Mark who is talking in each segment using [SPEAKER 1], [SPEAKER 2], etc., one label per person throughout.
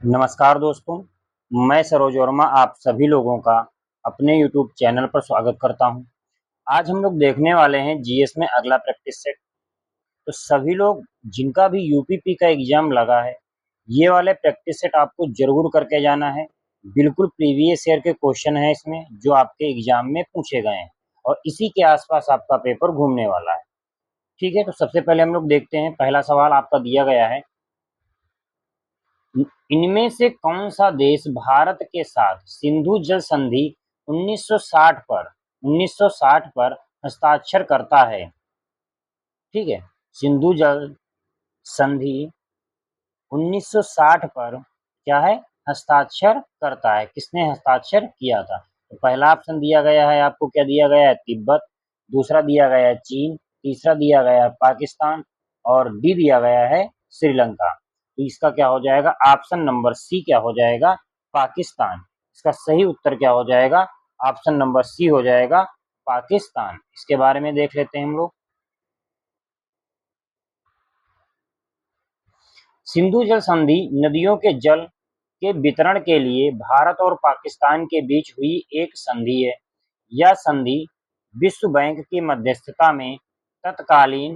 [SPEAKER 1] नमस्कार दोस्तों, मैं सरोज वर्मा आप सभी लोगों का अपने यूट्यूब चैनल पर स्वागत करता हूं। आज हम लोग देखने वाले हैं जीएस में अगला प्रैक्टिस सेट। तो सभी लोग जिनका भी यूपीपी का एग्जाम लगा है, ये वाले प्रैक्टिस सेट आपको जरूर करके जाना है। बिल्कुल प्रीवियस ईयर के क्वेश्चन है इसमें जो आपके एग्जाम में पूछे गए हैं और इसी के आसपास आपका पेपर घूमने वाला है। ठीक है, तो सबसे पहले हम लोग देखते हैं। पहला सवाल आपका दिया गया है, इनमें से कौन सा देश भारत के साथ सिंधु जल संधि 1960 पर हस्ताक्षर करता है? ठीक है, सिंधु जल संधि 1960 पर क्या है, हस्ताक्षर करता है। किसने हस्ताक्षर किया था? तो पहला ऑप्शन दिया गया है आपको, क्या दिया गया है? तिब्बत। दूसरा दिया गया है चीन। तीसरा दिया गया है पाकिस्तान और डी दिया गया है श्रीलंका। तो इसका क्या हो जाएगा? ऑप्शन नंबर सी क्या हो जाएगा? पाकिस्तान। इसका सही उत्तर क्या हो जाएगा? ऑप्शन नंबर सी हो जाएगा, पाकिस्तान। इसके बारे में देख लेते हैं हम लोग। सिंधु जल संधि नदियों के जल के वितरण के लिए भारत और पाकिस्तान के बीच हुई एक संधि है। यह संधि विश्व बैंक की मध्यस्थता में तत्कालीन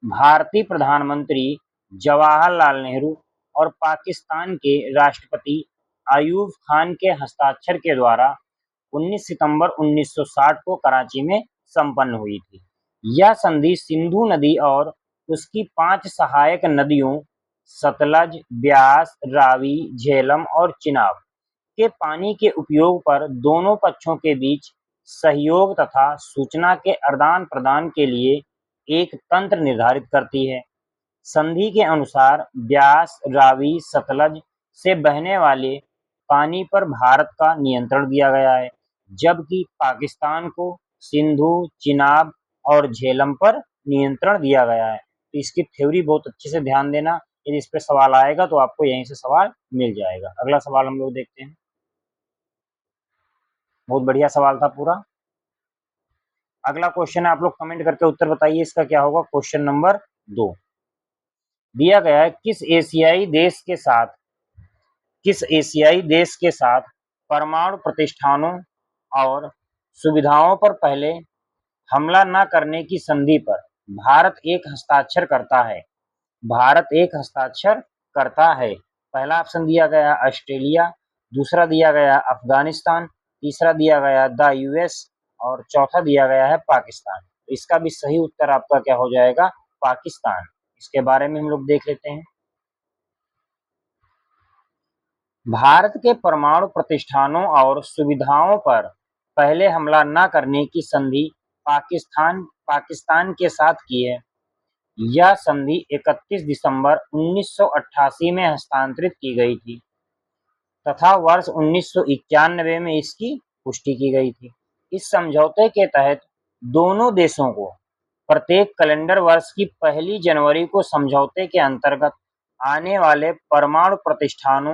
[SPEAKER 1] भारतीय प्रधानमंत्री जवाहरलाल नेहरू और पाकिस्तान के राष्ट्रपति अयूब खान के हस्ताक्षर के द्वारा 19 सितंबर 1960 को कराची में संपन्न हुई थी। यह संधि सिंधु नदी और उसकी 5 सहायक नदियों सतलज, ब्यास, रावी, झेलम और चिनाब के पानी के उपयोग पर दोनों पक्षों के बीच सहयोग तथा सूचना के आदान प्रदान के लिए एक तंत्र निर्धारित करती है। संधि के अनुसार ब्यास, रावी, सतलज से बहने वाले पानी पर भारत का नियंत्रण दिया गया है, जबकि पाकिस्तान को सिंधु, चिनाब और झेलम पर नियंत्रण दिया गया है। तो इसकी थ्योरी बहुत अच्छे से ध्यान देना, यदि इस पे सवाल आएगा तो आपको यहीं से सवाल मिल जाएगा। अगला सवाल हम लोग देखते हैं। बहुत बढ़िया सवाल था पूरा। अगला क्वेश्चन है, आप लोग कमेंट करके उत्तर बताइए इसका क्या होगा। क्वेश्चन नंबर 2 दिया गया है, किस एशियाई देश के साथ परमाणु प्रतिष्ठानों और सुविधाओं पर पहले हमला न करने की संधि पर भारत एक हस्ताक्षर करता है? भारत एक हस्ताक्षर करता है। पहला ऑप्शन दिया गया ऑस्ट्रेलिया, दूसरा दिया गया अफगानिस्तान, तीसरा दिया गया द यूएस और चौथा दिया गया है पाकिस्तान। इसका भी सही उत्तर आपका क्या हो जाएगा? पाकिस्तान। इसके बारे में हम लोग देख लेते हैं। भारत के परमाणु प्रतिष्ठानों और सुविधाओं पर पहले हमला न करने की संधि पाकिस्तान के साथ की है। यह संधि 31 दिसंबर 1988 में हस्तांतरित की गई थी तथा वर्ष 1991 में इसकी पुष्टि की गई थी। इस समझौते के तहत दोनों देशों को प्रत्येक कैलेंडर वर्ष की पहली जनवरी को समझौते के अंतर्गत आने वाले परमाणु प्रतिष्ठानों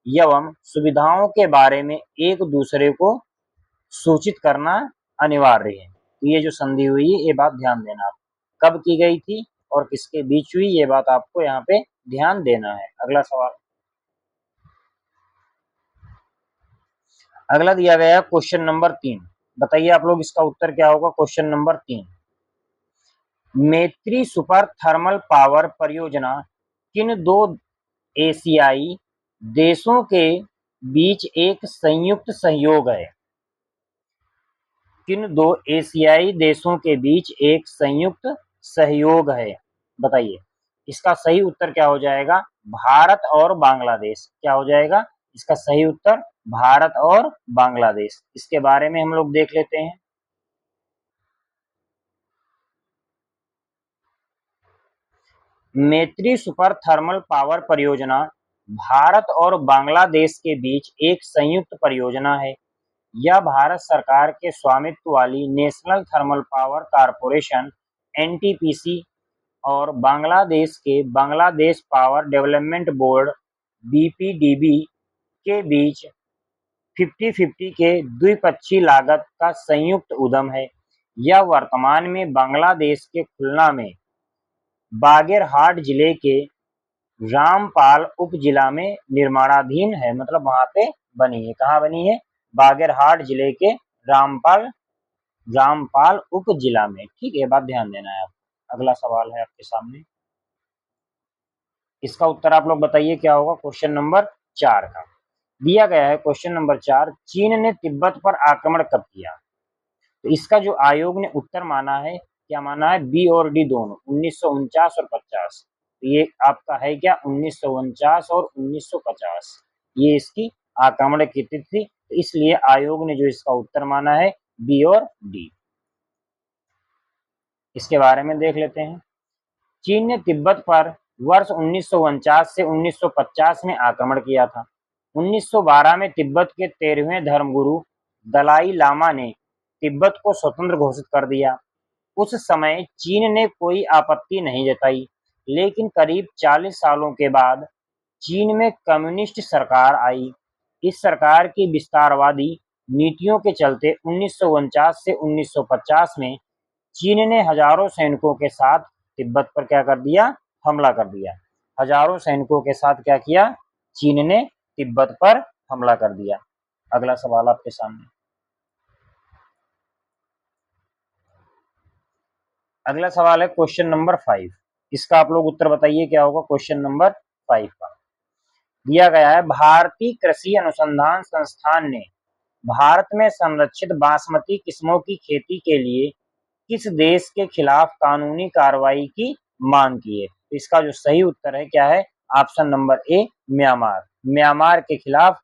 [SPEAKER 1] एवं सुविधाओं के बारे में एक दूसरे को सूचित करना अनिवार्य है। तो ये जो संधि हुई है, ये बात ध्यान देना आप, कब की गई थी और किसके बीच हुई, ये बात आपको यहाँ पे ध्यान देना है। अगला सवाल, अगला दिया गया है क्वेश्चन नंबर 3। बताइए आप लोग इसका उत्तर क्या होगा। क्वेश्चन नंबर 3, मैत्री सुपर थर्मल पावर परियोजना किन दो एशियाई देशों के बीच एक संयुक्त सहयोग है? किन दो एशियाई देशों के बीच एक संयुक्त सहयोग है? बताइए इसका सही उत्तर क्या हो जाएगा? भारत और बांग्लादेश। क्या हो जाएगा इसका सही उत्तर? भारत और बांग्लादेश। इसके बारे में हम लोग देख लेते हैं। मैत्री सुपर थर्मल पावर परियोजना भारत और बांग्लादेश के बीच एक संयुक्त परियोजना है। यह भारत सरकार के स्वामित्व वाली national thermal power corporation NTPC और बांग्लादेश के बांग्लादेश पावर डेवलपमेंट बोर्ड बीपीडीबी के बीच 50-50 के द्विपक्षीय लागत का संयुक्त उद्यम है। यह वर्तमान में बांग्लादेश के खुलना में बागेरहाट जिले के रामपाल उप जिला में निर्माणाधीन है, मतलब वहां पे बनी है। कहाँ बनी है? बागेरहाट जिले के रामपाल रामपाल उप जिला में। ठीक है, बात ध्यान देना है आप। अगला सवाल है आपके सामने, इसका उत्तर आप लोग बताइए क्या होगा। क्वेश्चन नंबर 4 का दिया गया है। क्वेश्चन नंबर 4, चीन ने तिब्बत पर आक्रमण कब किया? तो इसका जो आयोग ने उत्तर माना है, क्या माना है? बी और डी दोनों, 1949 और 50। तो ये आपका है क्या? 1949 और 1950, ये इसकी आक्रमण की तिथि थी। तो इसलिए आयोग ने जो इसका उत्तर माना है बी और डी। इसके बारे में देख लेते हैं। चीन ने तिब्बत पर वर्ष 1949 से 1950 में आक्रमण किया था। 1912 में तिब्बत के 13वें धर्मगुरु दलाई लामा ने तिब्बत को स्वतंत्र घोषित कर दिया। उस समय चीन ने कोई आपत्ति नहीं जताई, लेकिन करीब 40 सालों के बाद चीन में कम्युनिस्ट सरकार आई। इस सरकार की विस्तारवादी नीतियों के चलते 1949 से 1950 में चीन ने हजारों सैनिकों के साथ तिब्बत पर क्या कर दिया? हमला कर दिया। हजारों सैनिकों के साथ क्या किया? चीन ने तिब्बत पर हमला कर दिया। अगला सवाल आपके सामने, अगला सवाल है क्वेश्चन नंबर 5। इसका आप लोग उत्तर बताइए क्या होगा। क्वेश्चन नंबर 5 का दिया गया है, भारतीय कृषि अनुसंधान संस्थान ने भारत में संरक्षित बासमती किस्मों की खेती के लिए किस देश के खिलाफ कानूनी कार्रवाई की मांग की है? तो इसका जो सही उत्तर है क्या है? Option number A, Myanmar. Myanmar के खिलाफ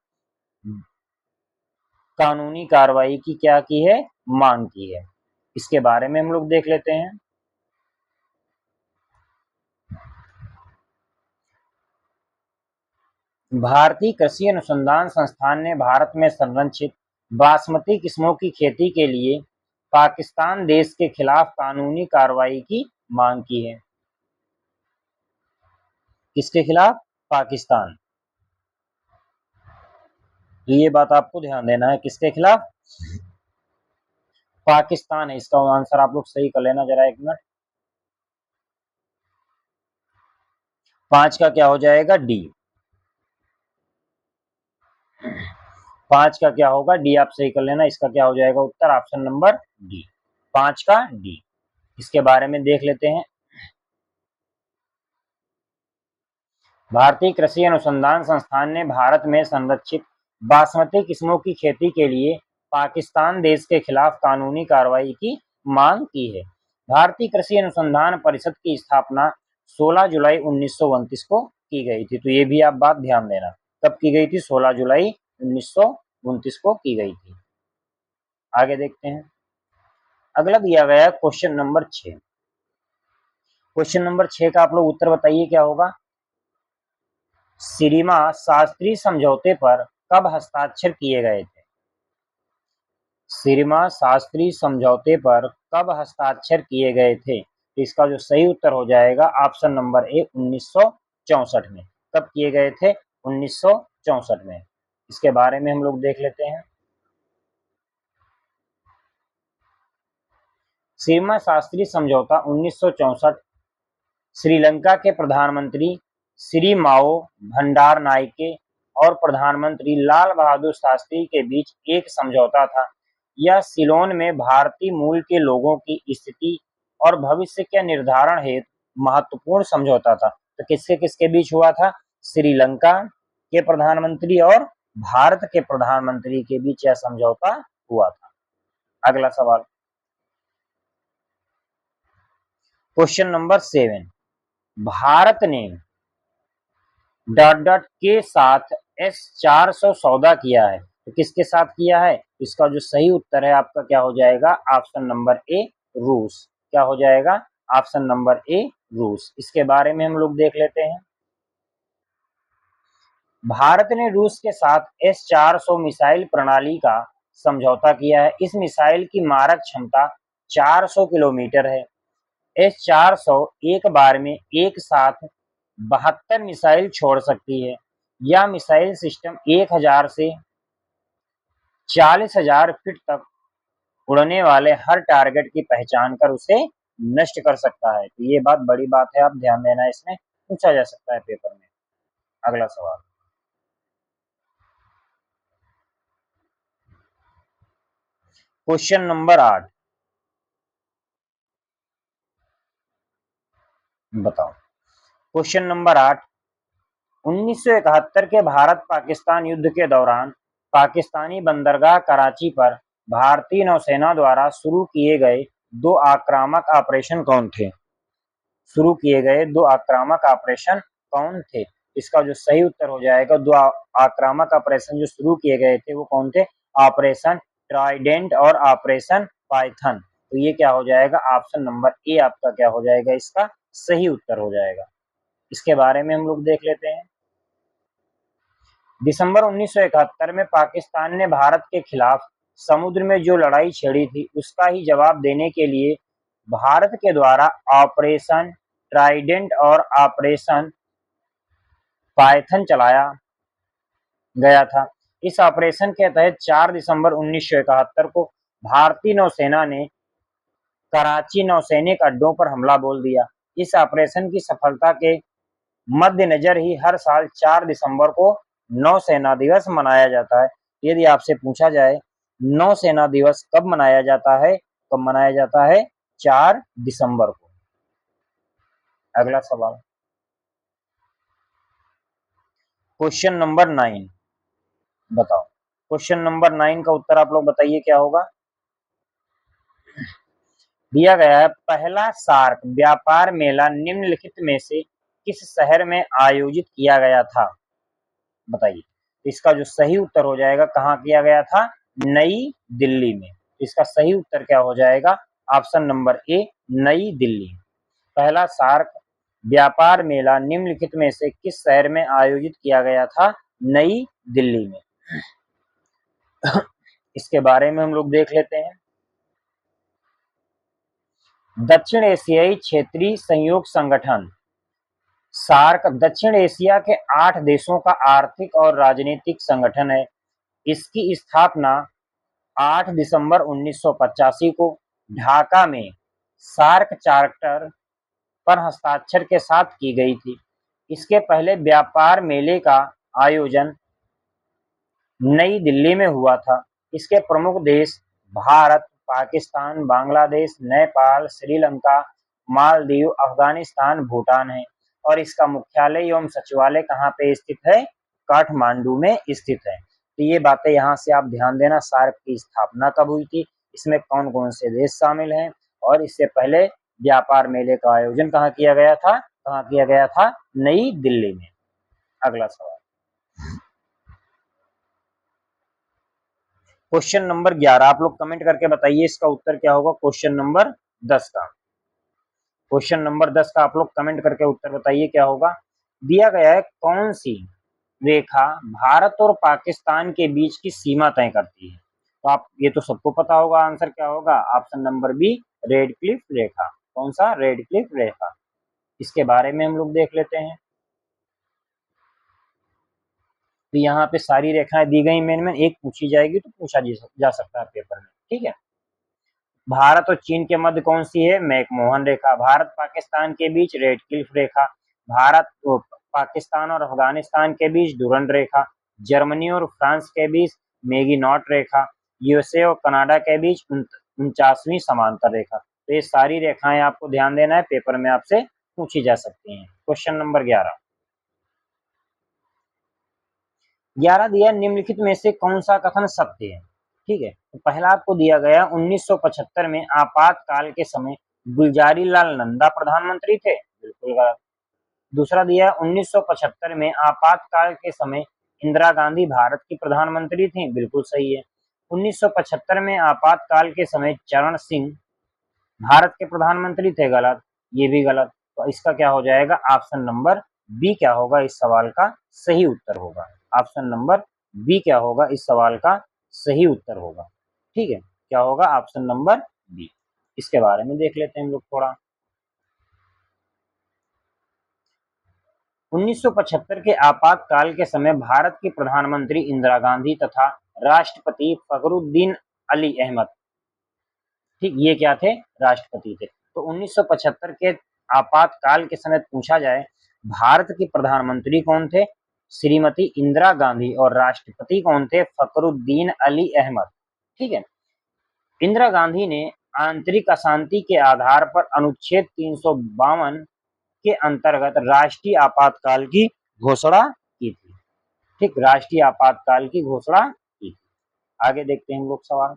[SPEAKER 1] कानूनी कार्रवाई की क्या की है? मांग की है। इसके बारे में हम लोग देख लेते हैं। भारतीय कृषि अनुसंधान संस्थान ने भारत में संरक्षित बासमती किस्मों की खेती के लिए पाकिस्तान देश के खिलाफ कानूनी कार्रवाई की मांग की है। किसके खिलाफ? पाकिस्तान। तो ये बात आपको ध्यान देना है, किसके खिलाफ? पाकिस्तान है इसका आंसर। आप लोग सही कर लेना जरा, एक मिनट। 5 का क्या हो जाएगा? डी। 5 का क्या होगा? डी। आप सही कर लेना, इसका क्या हो जाएगा उत्तर? ऑप्शन नंबर डी, 5 का डी। इसके बारे में देख लेते हैं। भारतीय कृषि अनुसंधान संस्थान ने भारत में संरक्षित बासमती किस्मों की खेती के लिए पाकिस्तान देश के खिलाफ कानूनी कार्रवाई की मांग की है। भारतीय कृषि अनुसंधान परिषद की स्थापना 16 जुलाई 1929 को की गई थी। तो ये भी आप बात ध्यान देना, कब की गई थी? 16 जुलाई 1929 को की गई थी। आगे देखते हैं। अगला दिया गया क्वेश्चन नंबर 6। क्वेश्चन नंबर 6 का आप लोग उत्तर बताइए क्या होगा। सिरिमा शास्त्री समझौते पर कब हस्ताक्षर किए गए थे? सिरिमा शास्त्री समझौते पर कब हस्ताक्षर किए गए थे? तो इसका जो सही उत्तर हो जाएगा ऑप्शन नंबर ए, 1964 में। कब किए गए थे? 1964 में। इसके बारे में हम लोग देख लेते हैं। सिरिमा शास्त्री समझौता 1964 श्रीलंका के प्रधानमंत्री श्री माओ भंडारनायके और प्रधानमंत्री लाल बहादुर शास्त्री के बीच एक समझौता था। यह सिलोन में भारतीय मूल के लोगों की स्थिति और भविष्य के निर्धारण हेतु महत्वपूर्ण समझौता था। तो किसके किसके बीच हुआ था? श्रीलंका के प्रधानमंत्री और भारत के प्रधानमंत्री के बीच यह समझौता हुआ था। अगला सवाल, क्वेश्चन नंबर 7। भारत ने डॉट डॉट के साथ S-400 सौदा किया है। तो किसके साथ किया है? इसका जो सही उत्तर है आपका क्या हो जाएगा? ऑप्शन नंबर ए, रूस। क्या हो जाएगा? ऑप्शन नंबर ए, रूस। इसके बारे में हम लोग देख लेते हैं। भारत ने रूस के साथ S-400 मिसाइल प्रणाली का समझौता किया है। इस मिसाइल की मारक क्षमता 400 किलोमीटर है। S-400 एक बार में एक साथ 72 मिसाइल छोड़ सकती है। यह मिसाइल सिस्टम 1000 से 40,000 फीट तक उड़ने वाले हर टारगेट की पहचान कर उसे नष्ट कर सकता है। तो ये बात बड़ी बात है, आप ध्यान देना, इसमें पूछा जा सकता है पेपर में। अगला सवाल, क्वेश्चन नंबर 8, बताओ। क्वेश्चन नंबर 8, 1971 के भारत पाकिस्तान युद्ध के दौरान पाकिस्तानी बंदरगाह कराची पर भारतीय नौसेना द्वारा शुरू किए गए दो आक्रामक ऑपरेशन कौन थे? शुरू किए गए दो आक्रामक ऑपरेशन कौन थे? इसका जो सही उत्तर हो जाएगा, दो आक्रामक ऑपरेशन जो शुरू किए गए थे वो कौन थे? ऑपरेशन ट्राइडेंट और ऑपरेशन पाइथन। तो ये क्या हो जाएगा? ऑप्शन नंबर ए आपका क्या हो जाएगा? इसका सही उत्तर हो जाएगा। इसके बारे में हम लोग देख लेते हैं। दिसंबर 1971 में पाकिस्तान ने भारत के खिलाफ समुद्र में जो लड़ाई छेड़ी थी उसका ही जवाब देने के लिए भारत के द्वारा ऑपरेशन ट्राइडेंट और ऑपरेशन पाइथन चलाया गया था। इस ऑपरेशन के तहत 4 दिसंबर 1971 को भारतीय नौसेना ने कराची नौसैनिक अड्डों पर हमला बोल दिया। इस ऑपरेशन की सफलता के मद्देनजर ही हर साल 4 दिसंबर को नौसेना दिवस मनाया जाता है। यदि आपसे पूछा जाए नौसेना दिवस कब मनाया जाता है, कब मनाया जाता है? 4 दिसंबर को। अगला सवाल, क्वेश्चन नंबर 9, बताओ। क्वेश्चन नंबर 9 का उत्तर आप लोग बताइए क्या होगा? दिया गया है, पहला सार्क व्यापार मेला निम्नलिखित में से किस शहर में आयोजित किया गया था? बताइए। इसका जो सही उत्तर हो जाएगा, कहाँ किया गया था? नई दिल्ली में। इसका सही उत्तर क्या हो जाएगा? ऑप्शन नंबर ए, नई दिल्ली। पहला सार्क व्यापार मेला निम्नलिखित में से किस शहर में आयोजित किया गया था? नई दिल्ली में। इसके बारे में हम लोग देख लेते हैं। दक्षिण एशियाई क्षेत्रीय सहयोग संगठन सार्क दक्षिण एशिया के 8 देशों का आर्थिक और राजनीतिक संगठन है। इसकी स्थापना 8 दिसंबर 1985 को ढाका में सार्क चार्टर पर हस्ताक्षर के साथ की गई थी। इसके पहले व्यापार मेले का आयोजन नई दिल्ली में हुआ था। इसके प्रमुख देश भारत, पाकिस्तान, बांग्लादेश, नेपाल, श्रीलंका, मालदीव, अफगानिस्तान, भूटान है। और इसका मुख्यालय एवं सचिवालय कहाँ पे स्थित है? काठमांडू में स्थित है। तो ये बातें यहाँ से आप ध्यान देना। सार्क की स्थापना कब हुई थी, इसमें कौन कौन से देश शामिल हैं, और इससे पहले व्यापार मेले का आयोजन कहाँ किया गया था? कहाँ किया गया था? नई दिल्ली में। अगला सवाल, क्वेश्चन नंबर 11, आप लोग कमेंट करके बताइए इसका उत्तर क्या होगा? क्वेश्चन नंबर 10 का। क्वेश्चन नंबर 10 का आप लोग कमेंट करके उत्तर बताइए क्या होगा? दिया गया है, कौन सी रेखा भारत और पाकिस्तान के बीच की सीमा तय करती है? तो आप ये तो सबको पता होगा, आंसर क्या होगा? Option number B, Radcliffe रेखा। कौन सा? रेड क्लिफ रेखा। इसके बारे में हम लोग देख लेते हैं। तो यहाँ पे सारी रेखाएं दी गई, मेन एक पूछी जाएगी तो पूछा जा सकता है पेपर में, ठीक है। भारत और चीन के मध्य कौन सी है? मैकमोहन रेखा। भारत पाकिस्तान के बीच रेड क्लिफ रेखा। भारत पाकिस्तान और अफगानिस्तान के बीच डुरंड रेखा। जर्मनी और फ्रांस के बीच मैगिनॉट रेखा। यूएसए और कनाडा के बीच 49वीं समांतर रेखा। तो ये सारी रेखाएं आपको ध्यान देना है, पेपर में आपसे पूछी जा सकती हैं। क्वेश्चन नंबर 11, 11 दिया, निम्नलिखित में से कौन सा कथन सत्य है? ठीक है, तो पहला आपको दिया गया 1975 में आपातकाल के समय गुलजारी लाल नंदा प्रधानमंत्री थे, बिल्कुल गलत। दूसरा दिया 1975 में आपातकाल के समय इंदिरा गांधी भारत की प्रधानमंत्री थी, बिल्कुल सही है। 1975 में आपातकाल के समय चरण सिंह भारत के प्रधानमंत्री थे, गलत, ये भी गलत। तो इसका क्या हो जाएगा? ऑप्शन नंबर बी क्या होगा? इस सवाल का सही उत्तर होगा। ऑप्शन नंबर बी क्या होगा? इस सवाल का सही उत्तर होगा। ठीक है, क्या होगा? Option number B. इसके बारे में देख लेते हैं हम लोग थोड़ा। 1975 के आपातकाल के समय भारत की प्रधानमंत्री इंदिरा गांधी तथा राष्ट्रपति फखरुद्दीन अली अहमद, ठीक, ये क्या थे? राष्ट्रपति थे। तो 1975 के आपातकाल के समय पूछा जाए भारत के प्रधानमंत्री कौन थे, श्रीमती इंदिरा गांधी और राष्ट्रपति कौन थे? फखरुद्दीन अली अहमद। ठीक है। इंदिरा गांधी ने आंतरिक अशांति के आधार पर अनुच्छेद 352 के अंतर्गत राष्ट्रीय आपातकाल की घोषणा की थी। ठीक, राष्ट्रीय आपातकाल की घोषणा की थी। आगे देखते हैं हम लोग सवाल।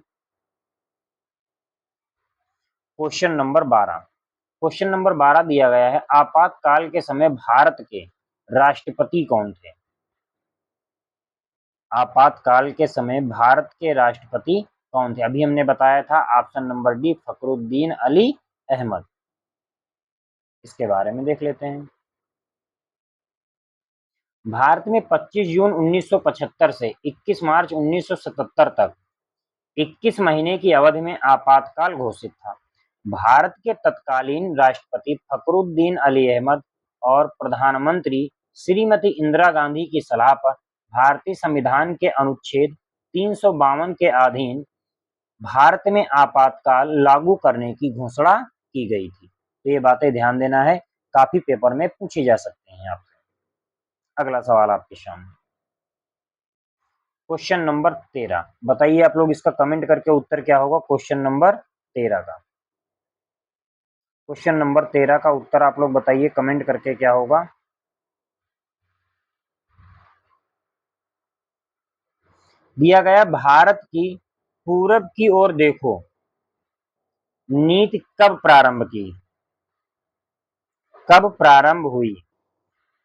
[SPEAKER 1] Question number 12। क्वेश्चन नंबर 12 दिया गया है, आपातकाल के समय भारत के राष्ट्रपति कौन थे? आपातकाल के समय भारत के राष्ट्रपति कौन थे? अभी हमने बताया था option number D, Fakhruddin Ali Ahmed. इसके बारे में देख लेते हैं। भारत में 25 जून 1975 से 21 मार्च 1977 तक 21 महीने की अवधि में आपातकाल घोषित था। भारत के तत्कालीन राष्ट्रपति फखरुद्दीन अली अहमद और प्रधानमंत्री श्रीमती इंदिरा गांधी की सलाह पर भारतीय संविधान के अनुच्छेद 352 के अधीन भारत में आपातकाल लागू करने की घोषणा की गई थी। तो ये बातें ध्यान देना है, काफी पेपर में पूछी जा सकते हैं आपसे। अगला सवाल आपके सामने, क्वेश्चन नंबर 13। बताइए आप लोग इसका कमेंट करके उत्तर क्या होगा क्वेश्चन नंबर 13 का। क्वेश्चन नंबर 13 का उत्तर आप लोग बताइए कमेंट करके क्या होगा। दिया गया, भारत की पूरब की ओर देखो नीति कब प्रारंभ की? कब प्रारंभ हुई?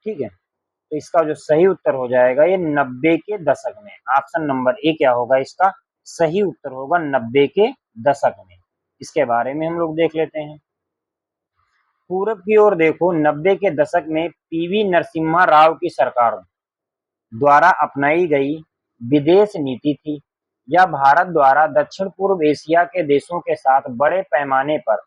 [SPEAKER 1] ठीक है, तो इसका जो सही उत्तर हो जाएगा ये 90 के दशक में। ऑप्शन नंबर ए क्या होगा, इसका सही उत्तर होगा 90 के दशक में। इसके बारे में हम लोग देख लेते हैं। पूरब की ओर देखो 90 के दशक में पीवी नरसिम्हा राव की सरकार द्वारा अपनाई गई विदेश नीति थी। यह भारत द्वारा दक्षिण पूर्व एशिया के देशों के साथ बड़े पैमाने पर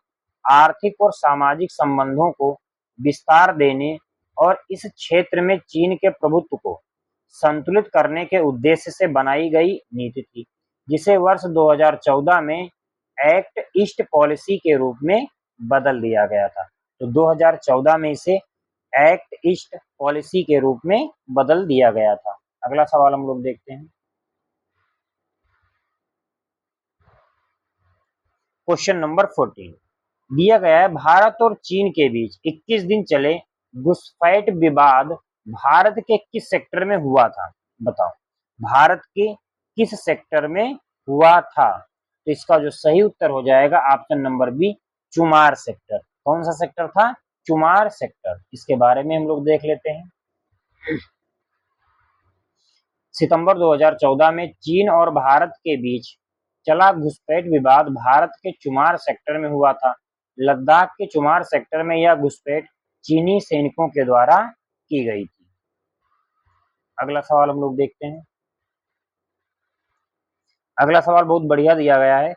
[SPEAKER 1] आर्थिक और सामाजिक संबंधों को विस्तार देने और इस क्षेत्र में चीन के प्रभुत्व को संतुलित करने के उद्देश्य से बनाई गई नीति थी, जिसे वर्ष 2014 में एक्ट ईस्ट पॉलिसी के रूप में बदल दिया गया था। तो 2014 में इसे एक्ट ईस्ट पॉलिसी के रूप में बदल दिया गया था। अगला सवाल हम लोग देखते हैं। क्वेश्चन नंबर 14 दिया गया है, भारत और चीन के बीच 21 दिन चले घुसपैठ विवाद भारत के किस सेक्टर में हुआ था? बताओ, भारत के किस सेक्टर में हुआ था? तो इसका जो सही उत्तर हो जाएगा ऑप्शन नंबर बी, चुमार सेक्टर। कौन सा सेक्टर था? चुमार सेक्टर। इसके बारे में हम लोग देख लेते हैं। सितंबर 2014 में चीन और भारत के बीच चला घुसपैठ विवाद भारत के चुमार सेक्टर में हुआ था। लद्दाख के चुमार सेक्टर में यह घुसपैठ चीनी सैनिकों के द्वारा की गई थी। अगला सवाल हम लोग देखते हैं। अगला सवाल बहुत बढ़िया दिया गया है।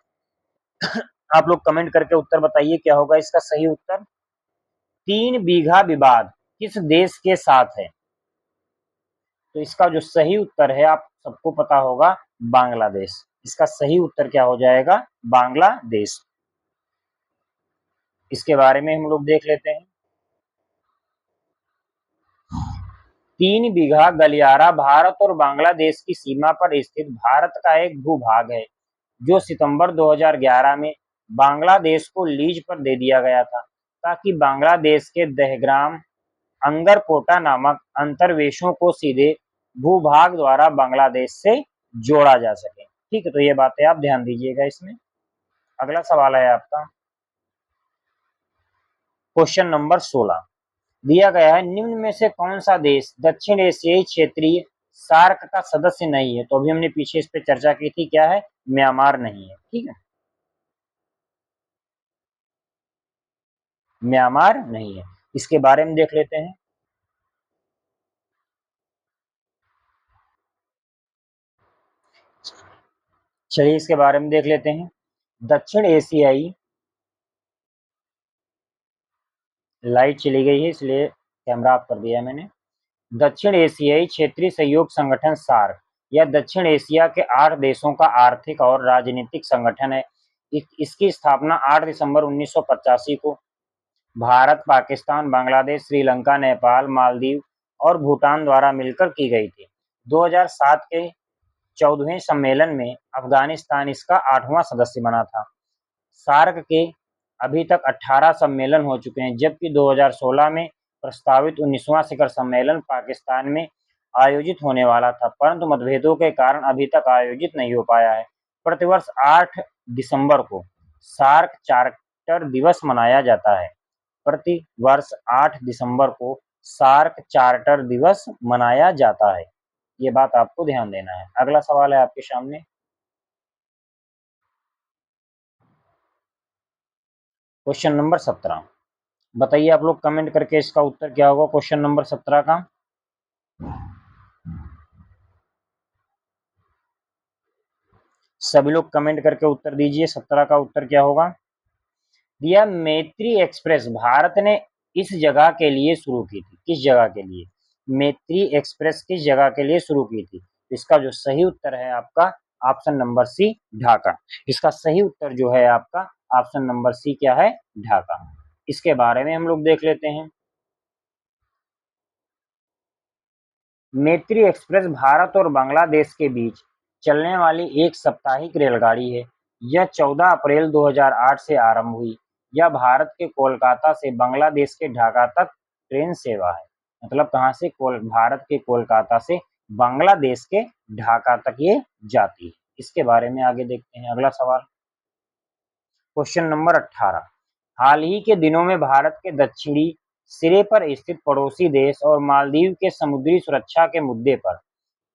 [SPEAKER 1] आप लोग कमेंट करके उत्तर बताइए क्या होगा इसका सही उत्तर। 3 बीघा विवाद किस देश के साथ है? तो इसका जो सही उत्तर है आप सबको पता होगा, बांग्लादेश। इसका सही उत्तर क्या हो जाएगा? बांग्लादेश। इसके बारे में हम लोग देख लेते हैं। 3 बीघा गलियारा भारत और बांग्लादेश की सीमा पर स्थित भारत का एक भूभाग है, जो सितंबर 2011 में बांग्लादेश को लीज पर दे दिया गया था, ताकि बांग्लादेश के दहग्राम अंगरकोटा नामक अंतर्वेशों को सीधे भूभाग द्वारा बांग्लादेश से जोड़ा जा सके। ठीक है, तो ये बातें आप ध्यान दीजिएगा इसमें। अगला सवाल है आपका क्वेश्चन नंबर 16। दिया गया है, निम्न में से कौन सा देश दक्षिण एशियाई क्षेत्रीय सार्क का सदस्य नहीं है? तो अभी हमने पीछे इस पे चर्चा की थी, क्या है? म्यांमार नहीं है। ठीक है, म्यांमार नहीं है। इसके बारे में देख लेते हैं। चलिए इसके बारे में देख लेते हैं। दक्षिण एशियाई, लाइट चली गई है इसलिए कैमरा ऑफ कर दिया है मैंने। दक्षिण एशियाई क्षेत्रीय सहयोग संगठन सार्क यह दक्षिण एशिया के 8 देशों का आर्थिक और राजनीतिक संगठन है। इसकी स्थापना 8 दिसंबर 1985 को भारत, पाकिस्तान, बांग्लादेश, श्रीलंका, नेपाल, मालदीव और भूटान द्वारा मिलकर की गई थी। 2007 के 14वें सम्मेलन में अफगानिस्तान इसका 8वां सदस्य बना था। सार्क के अभी तक 18 सम्मेलन हो चुके हैं, जबकि 2016 में प्रस्तावित 19वां शिखर सम्मेलन पाकिस्तान में आयोजित होने वाला था, परंतु मतभेदों के कारण अभी तक आयोजित नहीं हो पाया है। प्रतिवर्ष 8 दिसंबर को सार्क चार्टर दिवस मनाया जाता है। प्रति वर्ष 8 दिसंबर को सार्क चार्टर दिवस मनाया जाता है। ये बात आपको ध्यान देना है। अगला सवाल है आपके सामने, क्वेश्चन नंबर 17। बताइए आप लोग कमेंट करके इसका उत्तर क्या होगा क्वेश्चन नंबर 17 का। सभी लोग कमेंट करके उत्तर दीजिए, 17 का उत्तर क्या होगा। दिया मैत्री एक्सप्रेस भारत ने इस जगह के लिए शुरू की थी। किस जगह के लिए? मैत्री एक्सप्रेस किस जगह के लिए शुरू की थी? इसका जो सही उत्तर है आपका ऑप्शन नंबर सी, ढाका। इसका सही उत्तर जो है आपका ऑप्शन नंबर सी क्या है? ढाका। इसके बारे में हम लोग देख लेते हैं। मैत्री एक्सप्रेस भारत और बांग्लादेश के बीच चलने वाली एक साप्ताहिक रेलगाड़ी है। यह 14 अप्रैल 2008 से आरंभ हुई। यह भारत के कोलकाता से बांग्लादेश के ढाका तक ट्रेन सेवा है। मतलब कहाँ से? भारत के कोलकाता से बांग्लादेश के ढाका तक ये जाती है। इसके बारे में आगे देखते हैं। अगला सवाल, क्वेश्चन नंबर 18। हाल ही के दिनों में भारत के दक्षिणी सिरे पर स्थित पड़ोसी देश और मालदीव के समुद्री सुरक्षा के मुद्दे पर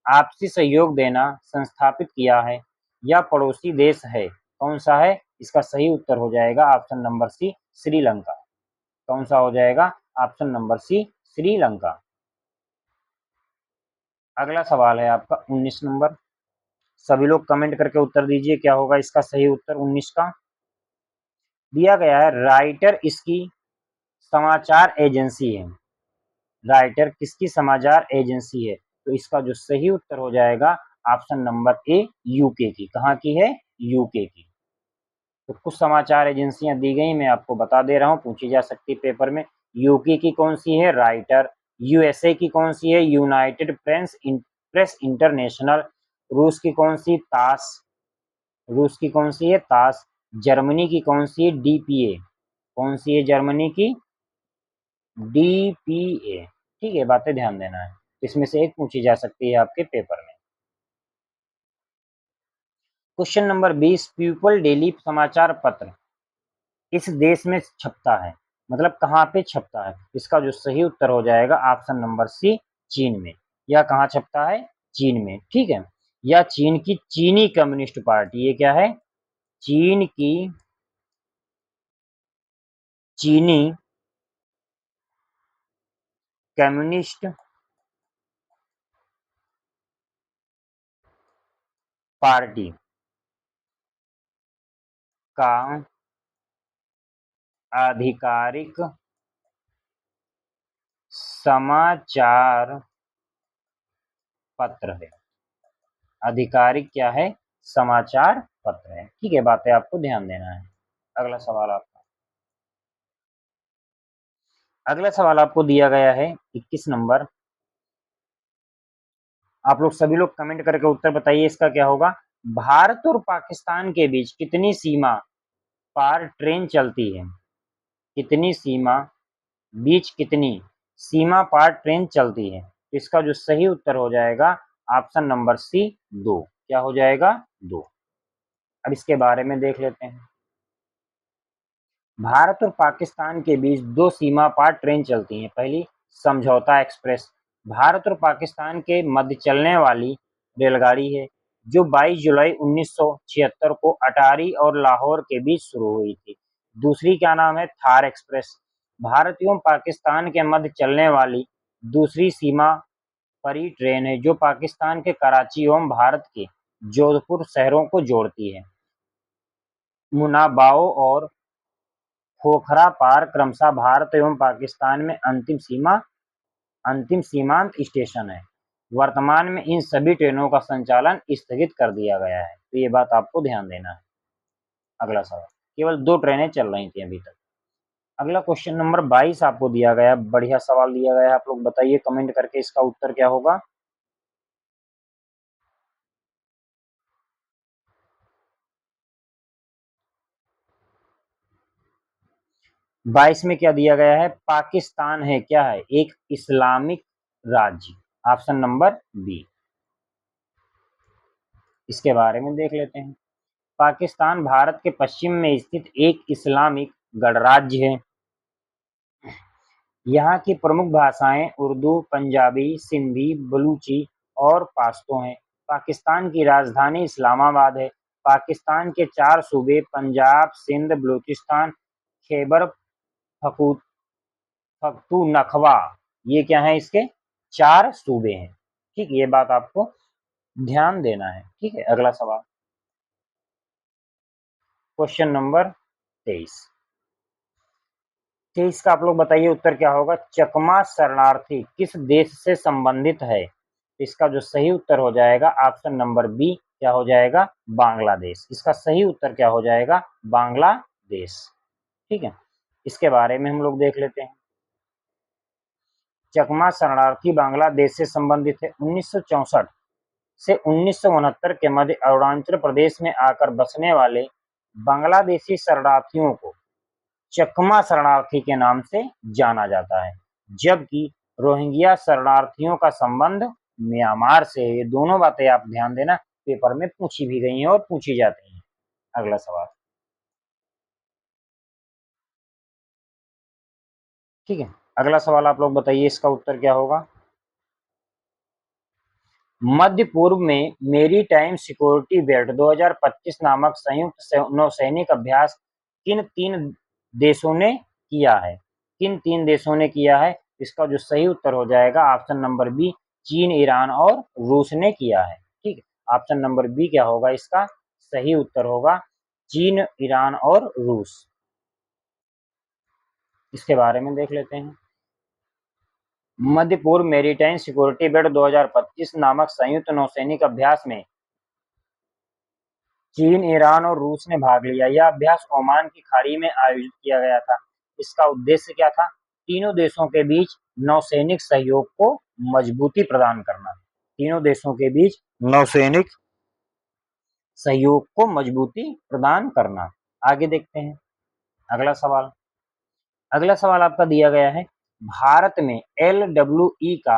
[SPEAKER 1] आपसी सहयोग देना संस्थापित किया है। यह पड़ोसी देश है, कौन सा है? इसका सही उत्तर हो जाएगा ऑप्शन नंबर सी, श्रीलंका। कौन सा हो जाएगा? Option number C, Sri Lanka. अगला सवाल है आपका 19 नंबर। सभी लोग कमेंट करके उत्तर दीजिए, क्या होगा इसका सही उत्तर 19 का। दिया गया है राइटर इसकी समाचार एजेंसी है। राइटर किसकी समाचार एजेंसी है? तो इसका जो सही उत्तर हो जाएगा ऑप्शन नंबर ए, यूके की। कहाँ की है? यूके की। तो कुछ समाचार एजेंसियां दी गई, मैं आपको बता दे रहा हूँ, पूछी जा सकती है पेपर में। यूके की कौन सी है? राइटर। यूएसए की कौन सी है? United press international. रूस की कौन सी? तास। रूस की कौन सी है? तास। जर्मनी की कौन सी है? डीपीए। कौन सी है जर्मनी की? डीपीए। ठीक है, बातें ध्यान देना है। इसमें से एक पूछी जा सकती है आपके पेपर में। Question number 20। पीपल डेली समाचार पत्र इस देश में छपता है। मतलब कहाँ पे छपता है? इसका जो सही उत्तर हो जाएगा ऑप्शन नंबर सी, चीन में। यह कहाँ छपता है? चीन में। ठीक है, यह चीन की चीनी कम्युनिस्ट पार्टी, ये क्या है? चीन की चीनी कम्युनिस्ट पार्टी का आधिकारिक समाचार पत्र है। आधिकारिक क्या है? समाचार पत्र है। ठीक है, बातें आपको ध्यान देना है। अगला सवाल आपका, अगला सवाल आपको दिया गया है 21 नंबर। आप लोग सभी लोग कमेंट करके उत्तर बताइए, इसका क्या होगा। भारत और पाकिस्तान के बीच कितनी सीमा पार ट्रेन चलती है? कितनी सीमा बीच कितनी सीमा पार ट्रेन चलती है? इसका जो सही उत्तर हो जाएगा ऑप्शन नंबर सी, 2। क्या हो जाएगा? 2। अब इसके बारे में देख लेते हैं। भारत और पाकिस्तान के बीच दो सीमा पार ट्रेन चलती हैं। पहली समझौता एक्सप्रेस भारत और पाकिस्तान के मध्य चलने वाली रेलगाड़ी है, जो 22 जुलाई 1976 को अटारी और लाहौर के बीच शुरू हुई थी। दूसरी क्या नाम है? थार एक्सप्रेस भारत एवं पाकिस्तान के मध्य चलने वाली दूसरी सीमा परी ट्रेन है, जो पाकिस्तान के कराची एवं भारत के जोधपुर शहरों को जोड़ती है। मुनाबाओ और खोखरा पार क्रमशः भारत एवं पाकिस्तान में अंतिम सीमांत स्टेशन है। वर्तमान में इन सभी ट्रेनों का संचालन स्थगित कर दिया गया है। तो ये बात आपको ध्यान देना है। अगला सवाल, केवल 2 ट्रेनें चल रही थी अभी तक। अगला क्वेश्चन नंबर 22 आपको दिया गया है, बढ़िया सवाल दिया गया है, आप लोग बताइए कमेंट करके इसका उत्तर क्या होगा। 22 में क्या दिया गया है, पाकिस्तान है क्या है, एक इस्लामिक राज्य, ऑप्शन नंबर बी। इसके बारे में देख लेते हैं। पाकिस्तान भारत के पश्चिम में स्थित एक इस्लामिक गणराज्य है। यहाँ की प्रमुख भाषाएं उर्दू, पंजाबी, सिंधी, बलूची और पाश्तो हैं। पाकिस्तान की राजधानी इस्लामाबाद है। पाकिस्तान के 4 सूबे पंजाब, सिंध, बलूचिस्तान, खैबर पख्तूनख्वा, ये क्या है, इसके 4 सूबे हैं। ठीक, ये बात आपको ध्यान देना है। ठीक है, अगला सवाल, क्वेश्चन नंबर 23। 23 का आप लोग बताइए उत्तर क्या होगा। चकमा शरणार्थी किस देश से संबंधित है। इसका जो सही उत्तर हो जाएगा ऑप्शन नंबर बी, क्या हो जाएगा, बांग्लादेश। इसका सही उत्तर क्या हो जाएगा, बांग्लादेश। ठीक है, इसके बारे में हम लोग देख लेते हैं। चकमा शरणार्थी बांग्लादेश से संबंधित है। 1964 से 1969 के मध्य अरुणाचल प्रदेश में आकर बसने वाले बांग्लादेशी शरणार्थियों को चकमा शरणार्थी के नाम से जाना जाता है, जबकि रोहिंग्या शरणार्थियों का संबंध म्यांमार से है। ये दोनों बातें आप ध्यान देना, पेपर में पूछी भी गई हैं और पूछी जाती हैं। अगला सवाल, ठीक है, अगला सवाल आप लोग बताइए इसका उत्तर क्या होगा। मध्य पूर्व में मेरी टाइम सिक्योरिटी बेल्ट 2025 नामक संयुक्त नौसैनिक अभ्यास किन 3 देशों ने किया है। किन 3 देशों ने किया है, इसका जो सही उत्तर हो जाएगा ऑप्शन नंबर बी, चीन, ईरान और रूस ने किया है। ठीक है, ऑप्शन नंबर बी क्या होगा, इसका सही उत्तर होगा चीन, ईरान और रूस। इसके बारे में देख लेते हैं। मध्य पूर्व मेरीटाइम सिक्योरिटी बेल्ट 2025 नामक संयुक्त नौसैनिक अभ्यास में चीन, ईरान और रूस ने भाग लिया। यह अभ्यास ओमान की खाड़ी में आयोजित किया गया था। इसका उद्देश्य क्या था, तीनों देशों के बीच नौसैनिक सहयोग को मजबूती प्रदान करना। तीनों देशों के बीच नौसैनिक सहयोग को मजबूती प्रदान करना। आगे देखते हैं अगला सवाल। अगला सवाल आपका दिया गया है, भारत में LWE का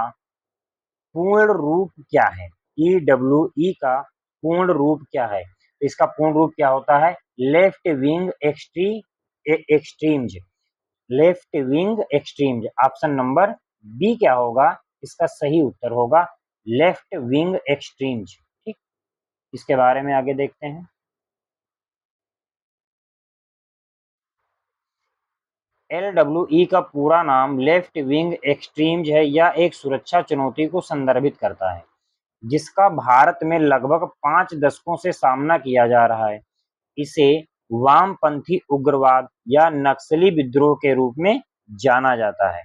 [SPEAKER 1] पूर्ण रूप क्या है। EWE का पूर्ण रूप क्या है, इसका पूर्ण रूप क्या होता है, left wing extremes. Left wing extremes, option number B क्या होगा, इसका सही उत्तर होगा लेफ्ट विंग एक्सट्रीम्स। ठीक, इसके बारे में आगे देखते हैं। LWE का पूरा नाम लेफ्ट विंग एक्सट्रीम्स है। यह एक सुरक्षा चुनौती को संदर्भित करता है जिसका भारत में लगभग 5 दशकों से सामना किया जा रहा है। इसे वामपंथी उग्रवाद या नक्सली विद्रोह के रूप में जाना जाता है,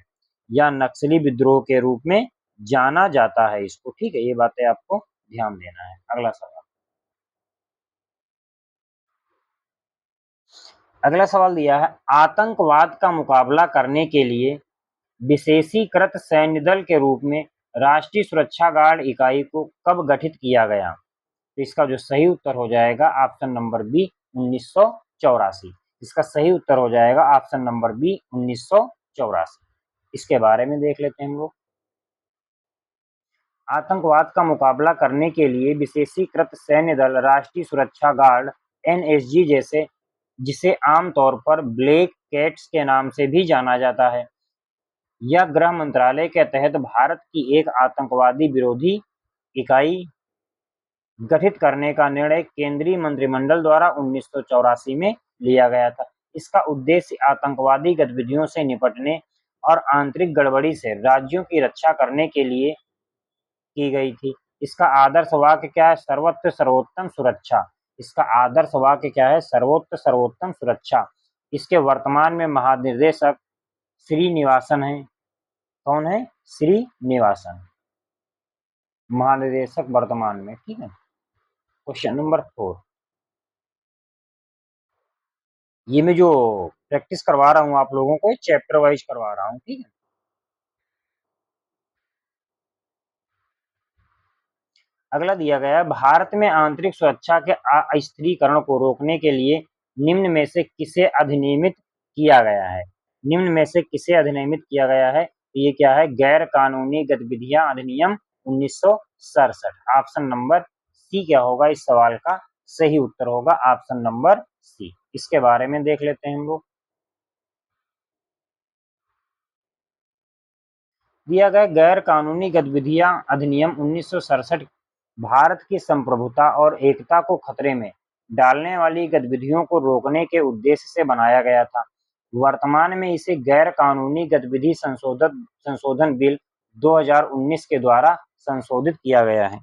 [SPEAKER 1] या नक्सली विद्रोह के रूप में जाना जाता है इसको। ठीक है, ये बातें आपको ध्यान देना है। अगला सवाल, अगला सवाल दिया है, आतंकवाद का मुकाबला करने के लिए विशेषीकृत सैन्य दल के रूप में राष्ट्रीय सुरक्षा गार्ड इकाई को कब गठित किया गया। तो इसका जो सही उत्तर हो जाएगा ऑप्शन नंबर बी, 1984। इसका सही उत्तर हो जाएगा ऑप्शन नंबर बी, 1984। इसके बारे में देख लेते हैं हम लोग। आतंकवाद का मुकाबला करने के लिए विशेषीकृत सैन्य दल राष्ट्रीय सुरक्षा गार्ड NSG जैसे, जिसे आमतौर पर ब्लैक कैट्स के नाम से भी जाना जाता है, यह गृह मंत्रालय के तहत भारत की एक आतंकवादी विरोधी इकाई गठित करने का निर्णय केंद्रीय मंत्रिमंडल द्वारा 1984 में लिया गया था। इसका उद्देश्य आतंकवादी गतिविधियों से निपटने और आंतरिक गड़बड़ी से राज्यों की रक्षा करने के लिए की गई थी। इसका आदर्श वाक्य क्या है, सर्वत्र सर्वोत्तम सुरक्षा। इसका आदर्श वाक्य क्या है, सर्वोत्तर सर्वोत्तम सुरक्षा। इसके वर्तमान में महानिदेशक श्रीनिवासन है। कौन है, श्रीनिवासन, महानिदेशक वर्तमान में। ठीक है, क्वेश्चन नंबर 4। ये मैं जो प्रैक्टिस करवा रहा हूँ आप लोगों को चैप्टर वाइज करवा रहा हूँ, ठीक है। अगला दिया गया है, भारत में आंतरिक सुरक्षा के अस्थिरीकरण को रोकने के लिए निम्न में से किसे अधिनियमित किया गया है? निम्न में से किसे अधिनियमित किया गया है? तो ये क्या है? गैर कानूनी गतिविधियां अधिनियम 1967। ऑप्शन नंबर सी क्या होगा इस सवाल का सही उत्तर होगा ऑप्शन नंबर सी। इसके बारे में देख लेते हैं हम लोग। दिया गया गैर कानूनी गतिविधियां अधिनियम 1967 भारत की संप्रभुता और एकता को खतरे में डालने वाली गतिविधियों को रोकने के उद्देश्य से बनाया गया था। वर्तमान में इसे गैर कानूनी गतिविधि संशोधन संशोधन बिल 2019 के द्वारा संशोधित किया गया है।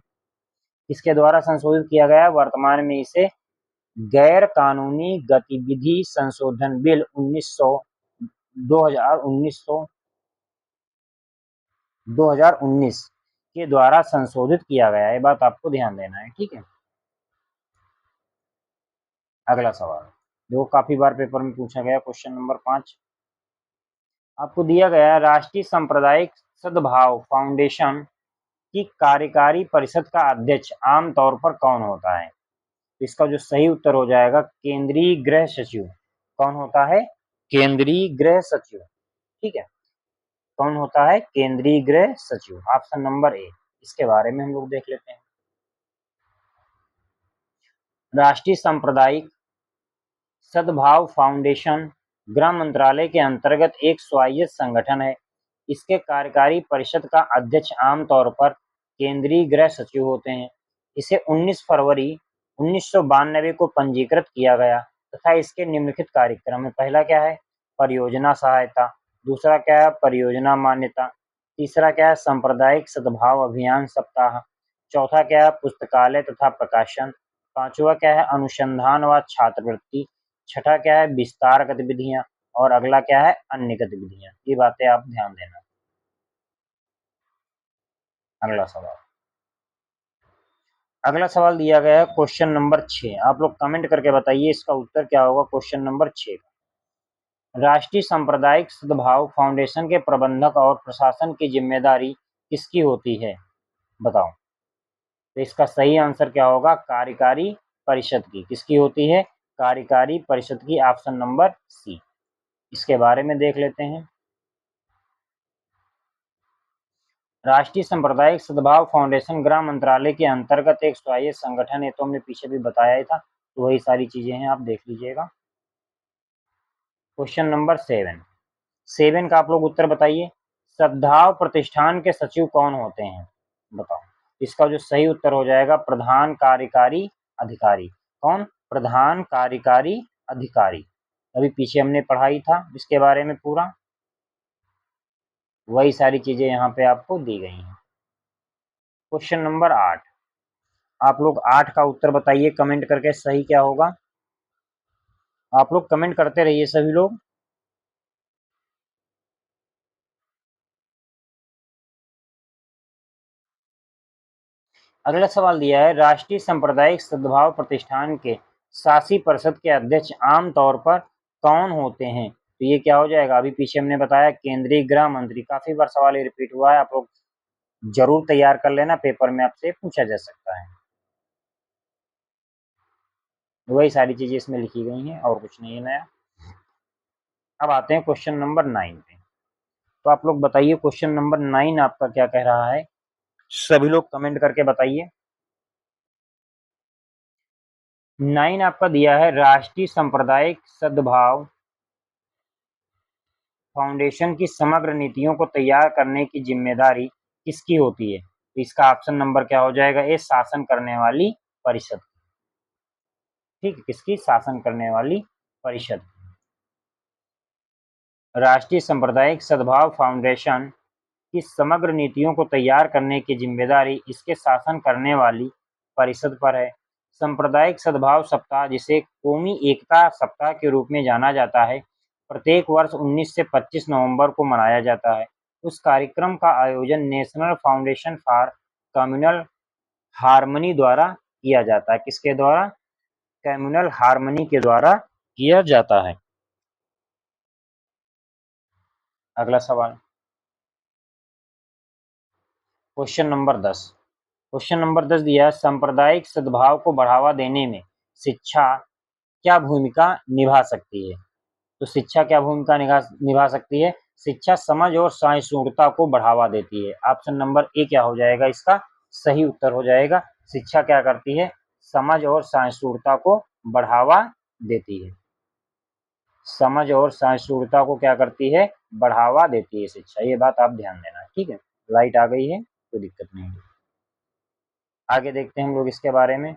[SPEAKER 1] इसके द्वारा संशोधित किया गया है वर्तमान में इसे गैर कानूनी गतिविधि संशोधन बिल 2019 के द्वारा संशोधित किया गया है। ये बात आपको ध्यान देना है, ठीक है। अगला सवाल जो काफी बार पेपर में पूछा गया, क्वेश्चन नंबर 5 आपको दिया गया है, राष्ट्रीय सांप्रदायिक सद्भाव फाउंडेशन की कार्यकारी परिषद का अध्यक्ष आमतौर पर कौन होता है? इसका जो सही उत्तर हो जाएगा केंद्रीय गृह सचिव। कौन होता है? केंद्रीय गृह सचिव, ठीक है। कौन होता है? केंद्रीय गृह सचिव, ऑप्शन नंबर ए। इसके बारे में हम लोग देख लेते हैं। राष्ट्रीय सांप्रदायिक सद्भाव फाउंडेशन गृह मंत्रालय के अंतर्गत एक स्वायत्त संगठन है। इसके कार्यकारी परिषद का अध्यक्ष आमतौर पर केंद्रीय गृह सचिव होते हैं। इसे 19 फरवरी 1992 को पंजीकृत किया गया तथा इसके निम्नलिखित कार्यक्रम में पहला क्या है? परियोजना सहायता। दूसरा क्या है? परियोजना मान्यता। तीसरा क्या है? सांप्रदायिक सद्भाव अभियान सप्ताह। चौथा क्या है? पुस्तकालय तथा प्रकाशन। पांचवा क्या है? अनुसंधान व छात्रवृत्ति। छठा क्या है? विस्तार गतिविधियां। और अगला क्या है? अन्य गतिविधियां। ये बातें आप ध्यान देना। अगला सवाल अगला सवाल दिया गया है क्वेश्चन नंबर 6। आप लोग कमेंट करके बताइए इसका उत्तर क्या होगा क्वेश्चन नंबर 6 का। राष्ट्रीय सांप्रदायिक सद्भाव फाउंडेशन के प्रबंधक और प्रशासन की जिम्मेदारी किसकी होती है? बताओ। तो इसका सही आंसर क्या होगा? कार्यकारी परिषद की। किसकी होती है? कार्यकारी परिषद की, ऑप्शन नंबर सी। इसके बारे में देख लेते हैं। राष्ट्रीय सांप्रदायिक सद्भाव फाउंडेशन गृह मंत्रालय के अंतर्गत एक स्वायत्त संगठन है। तो हमने पीछे भी बताया ही था, तो वही सारी चीजें हैं, आप देख लीजिएगा। क्वेश्चन नंबर 7 का आप लोग उत्तर बताइए। सद्भाव प्रतिष्ठान के सचिव कौन होते हैं? बताओ। इसका जो सही उत्तर हो जाएगा प्रधान कार्यकारी अधिकारी। कौन? प्रधान कार्यकारी अधिकारी। अभी पीछे हमने पढ़ाई था इसके बारे में पूरा, वही सारी चीजें यहाँ पे आपको दी गई हैं। क्वेश्चन नंबर 8 आप लोग 8 का उत्तर बताइए कमेंट करके, सही क्या होगा? आप लोग कमेंट करते रहिए सभी लोग। अगला सवाल दिया है, राष्ट्रीय सांप्रदायिक सद्भाव प्रतिष्ठान के शासी परिषद के अध्यक्ष आमतौर पर कौन होते हैं? तो ये क्या हो जाएगा? अभी पीछे हमने बताया केंद्रीय गृह मंत्री। काफी बार सवाल ये रिपीट हुआ है, आप लोग जरूर तैयार कर लेना, पेपर में आपसे पूछा जा सकता है। वही सारी चीजें इसमें लिखी गई हैं और कुछ नहीं है नया। अब आते हैं क्वेश्चन नंबर 9 पे। तो आप लोग बताइए क्वेश्चन नंबर 9 आपका क्या कह रहा है? सभी लोग कमेंट करके बताइए। 9 आपका दिया है, राष्ट्रीय सांप्रदायिक सद्भाव फाउंडेशन की समग्र नीतियों को तैयार करने की जिम्मेदारी किसकी होती है? तो इसका ऑप्शन नंबर क्या हो जाएगा? ए, शासन करने वाली परिषद। ठीक है, किसकी? शासन करने वाली परिषद। राष्ट्रीय सांप्रदायिक सद्भाव फाउंडेशन की समग्र नीतियों को तैयार करने की जिम्मेदारी इसके शासन करने वाली परिषद पर है। सांप्रदायिक सद्भाव सप्ताह, जिसे कौमी एकता सप्ताह के रूप में जाना जाता है, प्रत्येक वर्ष 19 से 25 नवंबर को मनाया जाता है। उस कार्यक्रम का आयोजन national foundation for communal harmony द्वारा किया जाता है। किसके द्वारा? कम्युनल हार्मनी के द्वारा किया जाता है। अगला सवाल, क्वेश्चन नंबर 10। क्वेश्चन नंबर 10 दिया है, सांप्रदायिक सद्भाव को बढ़ावा देने में शिक्षा क्या भूमिका निभा सकती है? तो शिक्षा क्या भूमिका निभा सकती है? शिक्षा समझ और सहिष्णुता को बढ़ावा देती है। ऑप्शन नंबर ए क्या हो जाएगा इसका सही उत्तर हो जाएगा। शिक्षा क्या करती है? समझ और सहिष्णुता को बढ़ावा देती है। समझ और सहिष्णुता को क्या करती है? बढ़ावा देती है शिक्षा। ये बात आप ध्यान देना, ठीक है। लाइट आ गई है, कोई दिक्कत नहीं है। आगे देखते हैं हम लोग इसके बारे में।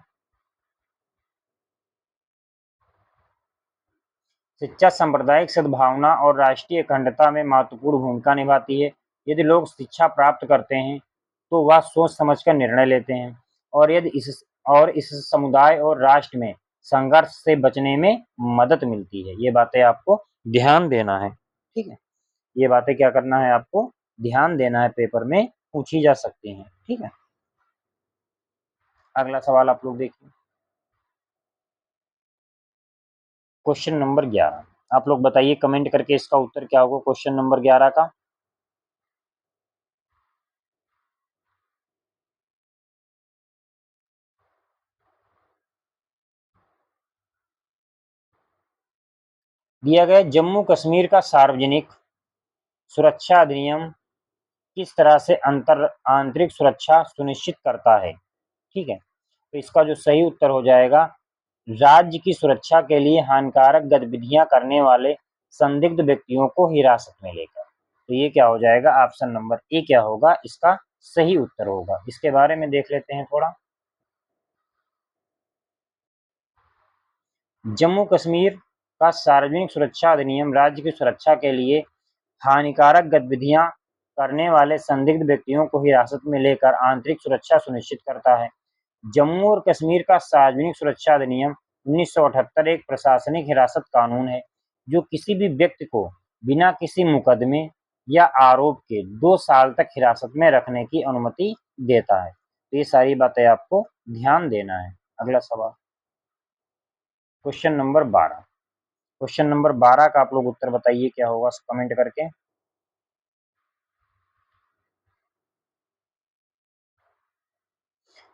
[SPEAKER 1] शिक्षा सांप्रदायिक सद्भावना और राष्ट्रीय अखंडता में महत्वपूर्ण भूमिका निभाती है। यदि लोग शिक्षा प्राप्त करते हैं तो वह सोच समझकर निर्णय लेते हैं, और इस समुदाय और राष्ट्र में संघर्ष से बचने में मदद मिलती है। ये बातें आपको ध्यान देना है, ठीक है। ये बातें क्या करना है आपको? ध्यान देना है, पेपर में पूछी जा सकती हैं, ठीक है। अगला सवाल आप लोग देखिए, क्वेश्चन नंबर 11। आप लोग बताइए कमेंट करके इसका उत्तर क्या होगा क्वेश्चन नंबर 11 का। दिया गया जम्मू कश्मीर का सार्वजनिक सुरक्षा अधिनियम किस तरह से आंतरिक सुरक्षा सुनिश्चित करता है? ठीक है, तो इसका जो सही उत्तर हो जाएगा, राज्य की सुरक्षा के लिए हानिकारक गतिविधियां करने वाले संदिग्ध व्यक्तियों को हिरासत में लेकर। तो ये क्या हो जाएगा? ऑप्शन नंबर ए क्या होगा इसका सही उत्तर होगा। इसके बारे में देख लेते हैं थोड़ा। जम्मू कश्मीर का सार्वजनिक सुरक्षा अधिनियम राज्य की सुरक्षा के लिए हानिकारक गतिविधियां करने वाले संदिग्ध व्यक्तियों को हिरासत में लेकर आंतरिक सुरक्षा सुनिश्चित करता है। जम्मू और कश्मीर का सार्वजनिक सुरक्षा अधिनियम 1978 एक प्रशासनिक हिरासत कानून है जो किसी भी व्यक्ति को बिना किसी मुकदमे या आरोप के 2 साल तक हिरासत में रखने की अनुमति देता है। तो ये सारी बातें आपको ध्यान देना है। अगला सवाल, क्वेश्चन नंबर 12। क्वेश्चन नंबर 12 का आप लोग उत्तर बताइए क्या होगा कमेंट करके।